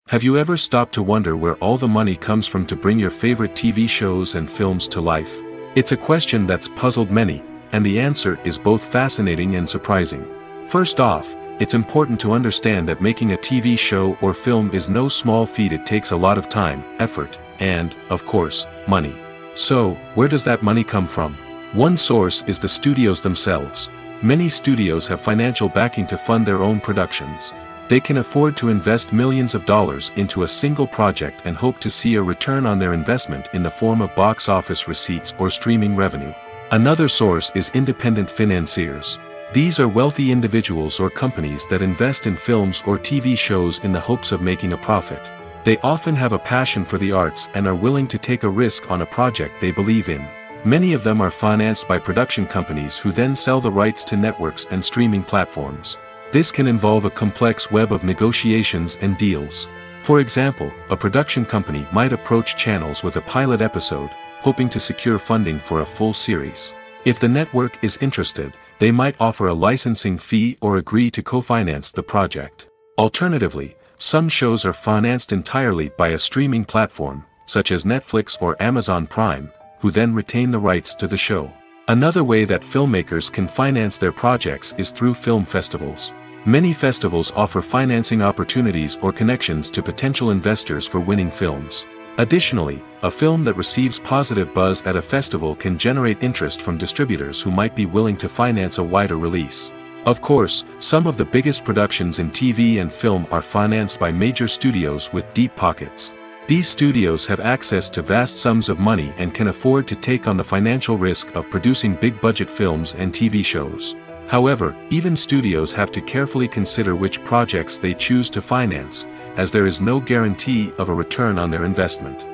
Have you ever stopped to wonder where all the money comes from to bring your favorite TV shows and films to life? It's a question that's puzzled many, and the answer is both fascinating and surprising. First off, it's important to understand that making a TV show or film is no small feat. It takes a lot of time, effort, and, of course, money. So, where does that money come from? One source is the studios themselves. Many studios have financial backing to fund their own productions. They can afford to invest millions of dollars into a single project and hope to see a return on their investment in the form of box office receipts or streaming revenue. Another source is independent financiers. These are wealthy individuals or companies that invest in films or TV shows in the hopes of making a profit. They often have a passion for the arts and are willing to take a risk on a project they believe in. Many of them are financed by production companies who then sell the rights to networks and streaming platforms. This can involve a complex web of negotiations and deals. For example, a production company might approach channels with a pilot episode, hoping to secure funding for a full series. If the network is interested, they might offer a licensing fee or agree to co-finance the project. Alternatively, some shows are financed entirely by a streaming platform, such as Netflix or Amazon Prime, who then retain the rights to the show. Another way that filmmakers can finance their projects is through film festivals. Many festivals offer financing opportunities or connections to potential investors for winning films. Additionally, a film that receives positive buzz at a festival can generate interest from distributors who might be willing to finance a wider release. Of course, some of the biggest productions in TV and film are financed by major studios with deep pockets. These studios have access to vast sums of money and can afford to take on the financial risk of producing big-budget films and TV shows. However, even studios have to carefully consider which projects they choose to finance, as there is no guarantee of a return on their investment.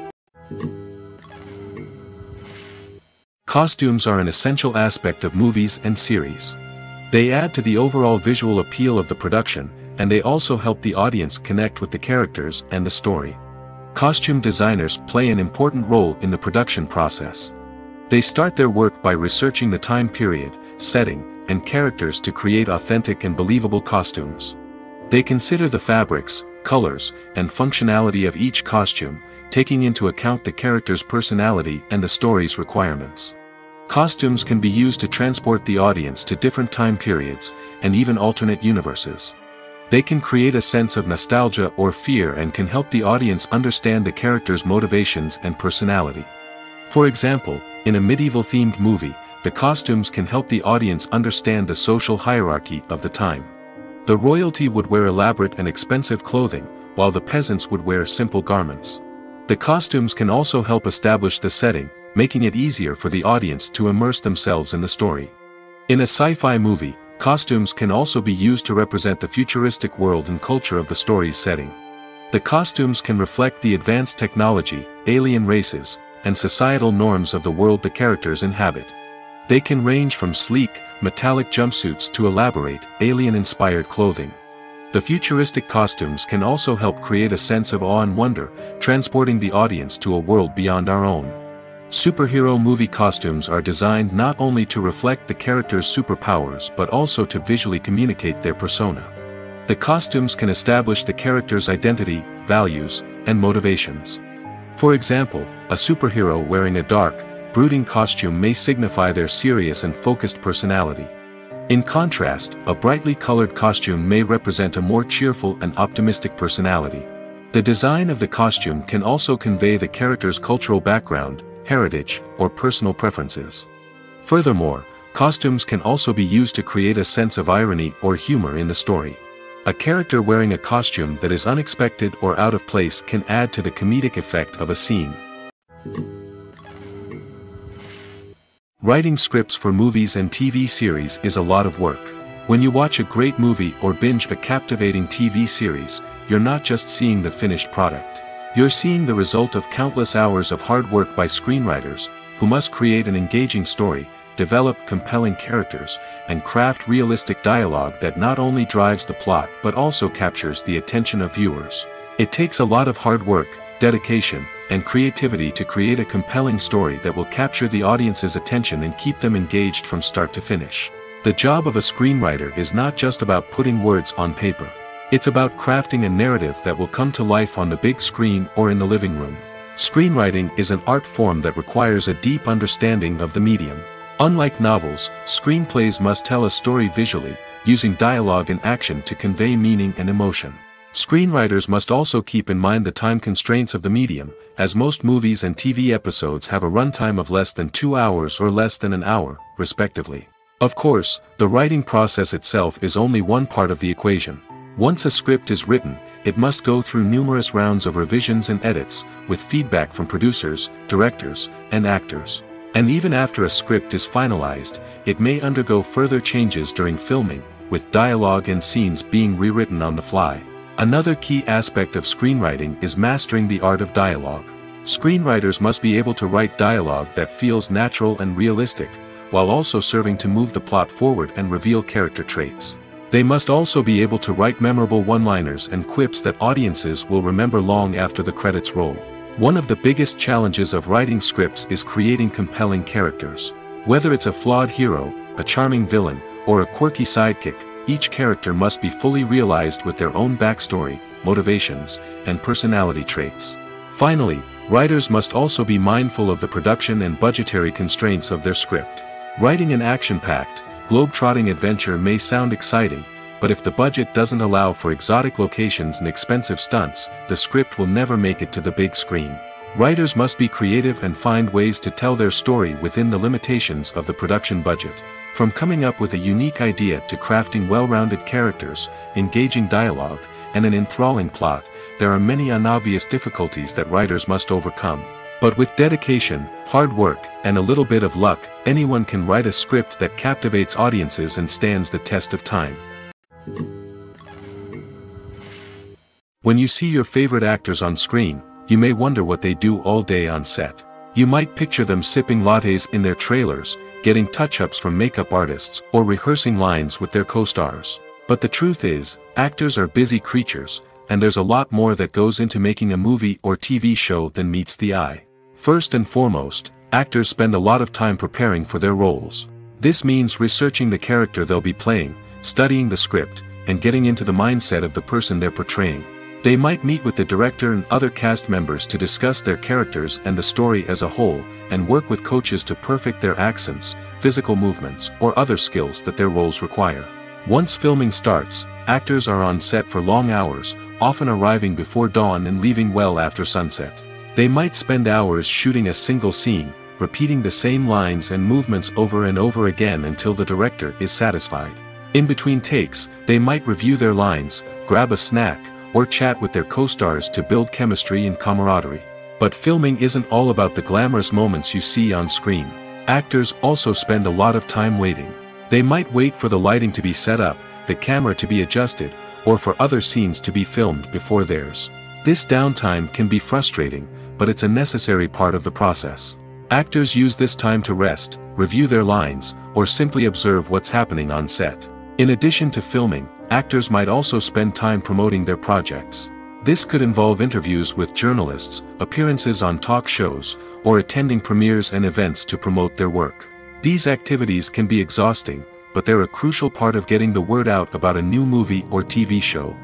Costumes are an essential aspect of movies and series. They add to the overall visual appeal of the production, and they also help the audience connect with the characters and the story. Costume designers play an important role in the production process. They start their work by researching the time period, setting, and characters to create authentic and believable costumes. They consider the fabrics, colors, and functionality of each costume, taking into account the character's personality and the story's requirements. Costumes can be used to transport the audience to different time periods, and even alternate universes. They can create a sense of nostalgia or fear and can help the audience understand the character's motivations and personality. For example, in a medieval-themed movie, the costumes can help the audience understand the social hierarchy of the time. The royalty would wear elaborate and expensive clothing, while the peasants would wear simple garments. The costumes can also help establish the setting, making it easier for the audience to immerse themselves in the story. In a sci-fi movie, costumes can also be used to represent the futuristic world and culture of the story's setting. The costumes can reflect the advanced technology, alien races, and societal norms of the world the characters inhabit. They can range from sleek, metallic jumpsuits to elaborate, alien-inspired clothing. The futuristic costumes can also help create a sense of awe and wonder, transporting the audience to a world beyond our own. Superhero movie costumes are designed not only to reflect the character's superpowers but also to visually communicate their persona. The costumes can establish the character's identity, values, and motivations. For example, a superhero wearing a dark, brooding costume may signify their serious and focused personality. In contrast, a brightly colored costume may represent a more cheerful and optimistic personality. The design of the costume can also convey the character's cultural background, heritage, or personal preferences. Furthermore, costumes can also be used to create a sense of irony or humor in the story. A character wearing a costume that is unexpected or out of place can add to the comedic effect of a scene. Writing scripts for movies and TV series is a lot of work. When you watch a great movie or binge a captivating TV series, you're not just seeing the finished product. You're seeing the result of countless hours of hard work by screenwriters, who must create an engaging story, develop compelling characters, and craft realistic dialogue that not only drives the plot but also captures the attention of viewers. It takes a lot of hard work, dedication, and creativity to create a compelling story that will capture the audience's attention and keep them engaged from start to finish. The job of a screenwriter is not just about putting words on paper. It's about crafting a narrative that will come to life on the big screen or in the living room. Screenwriting is an art form that requires a deep understanding of the medium. Unlike novels, screenplays must tell a story visually, using dialogue and action to convey meaning and emotion. Screenwriters must also keep in mind the time constraints of the medium, as most movies and TV episodes have a runtime of less than 2 hours or less than an hour, respectively. Of course, the writing process itself is only one part of the equation. Once a script is written, it must go through numerous rounds of revisions and edits, with feedback from producers, directors, and actors. And even after a script is finalized, it may undergo further changes during filming, with dialogue and scenes being rewritten on the fly. Another key aspect of screenwriting is mastering the art of dialogue. Screenwriters must be able to write dialogue that feels natural and realistic, while also serving to move the plot forward and reveal character traits. They must also be able to write memorable one-liners and quips that audiences will remember long after the credits roll. One of the biggest challenges of writing scripts is creating compelling characters. Whether it's a flawed hero, a charming villain, or a quirky sidekick, each character must be fully realized with their own backstory, motivations, and personality traits. Finally, writers must also be mindful of the production and budgetary constraints of their script. Writing an action-packed, globe-trotting adventure may sound exciting, but if the budget doesn't allow for exotic locations and expensive stunts, the script will never make it to the big screen. Writers must be creative and find ways to tell their story within the limitations of the production budget. From coming up with a unique idea to crafting well-rounded characters, engaging dialogue, and an enthralling plot, there are many unobvious difficulties that writers must overcome. But with dedication, hard work, and a little bit of luck, anyone can write a script that captivates audiences and stands the test of time. When you see your favorite actors on screen, you may wonder what they do all day on set. You might picture them sipping lattes in their trailers, getting touch-ups from makeup artists, or rehearsing lines with their co-stars. But the truth is, actors are busy creatures, and there's a lot more that goes into making a movie or TV show than meets the eye. First and foremost, actors spend a lot of time preparing for their roles. This means researching the character they'll be playing, studying the script, and getting into the mindset of the person they're portraying. They might meet with the director and other cast members to discuss their characters and the story as a whole, and work with coaches to perfect their accents, physical movements, or other skills that their roles require. Once filming starts, actors are on set for long hours, often arriving before dawn and leaving well after sunset. They might spend hours shooting a single scene, repeating the same lines and movements over and over again until the director is satisfied. In between takes, they might review their lines, grab a snack, or chat with their co-stars to build chemistry and camaraderie. But filming isn't all about the glamorous moments you see on screen. Actors also spend a lot of time waiting. They might wait for the lighting to be set up, the camera to be adjusted, or for other scenes to be filmed before theirs. This downtime can be frustrating, but it's a necessary part of the process. Actors use this time to rest, review their lines, or simply observe what's happening on set. In addition to filming, actors might also spend time promoting their projects. This could involve interviews with journalists, appearances on talk shows, or attending premieres and events to promote their work. These activities can be exhausting, but they're a crucial part of getting the word out about a new movie or TV show.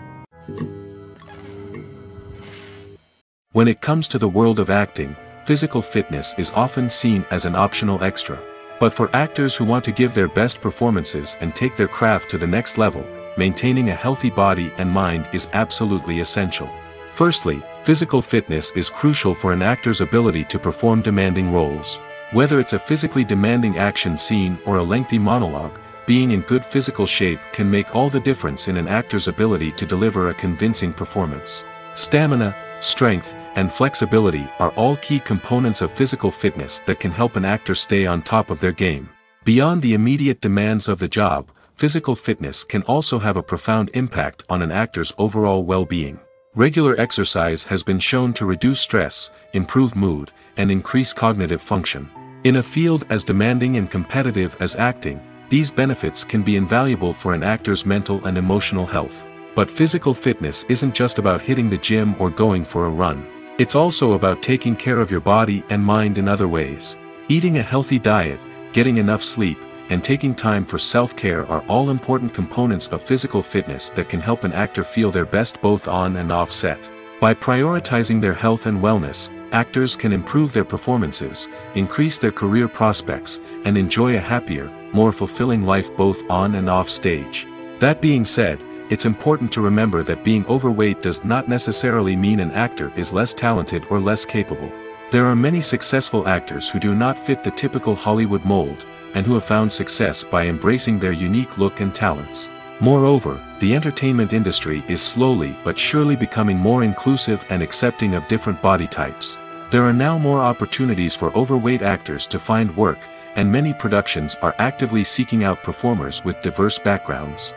When it comes to the world of acting, physical fitness is often seen as an optional extra. But for actors who want to give their best performances and take their craft to the next level, maintaining a healthy body and mind is absolutely essential. Firstly, physical fitness is crucial for an actor's ability to perform demanding roles. Whether it's a physically demanding action scene or a lengthy monologue, being in good physical shape can make all the difference in an actor's ability to deliver a convincing performance. Stamina, strength, and flexibility are all key components of physical fitness that can help an actor stay on top of their game. Beyond the immediate demands of the job, physical fitness can also have a profound impact on an actor's overall well-being. Regular exercise has been shown to reduce stress, improve mood, and increase cognitive function. In a field as demanding and competitive as acting, these benefits can be invaluable for an actor's mental and emotional health. But physical fitness isn't just about hitting the gym or going for a run. It's also about taking care of your body and mind in other ways. Eating a healthy diet, getting enough sleep, and taking time for self-care are all important components of physical fitness that can help an actor feel their best both on and off set. By prioritizing their health and wellness, actors can improve their performances, increase their career prospects, and enjoy a happier, more fulfilling life both on and off stage. That being said, it's important to remember that being overweight does not necessarily mean an actor is less talented or less capable. There are many successful actors who do not fit the typical Hollywood mold, and who have found success by embracing their unique look and talents. Moreover, the entertainment industry is slowly but surely becoming more inclusive and accepting of different body types. There are now more opportunities for overweight actors to find work, and many productions are actively seeking out performers with diverse backgrounds.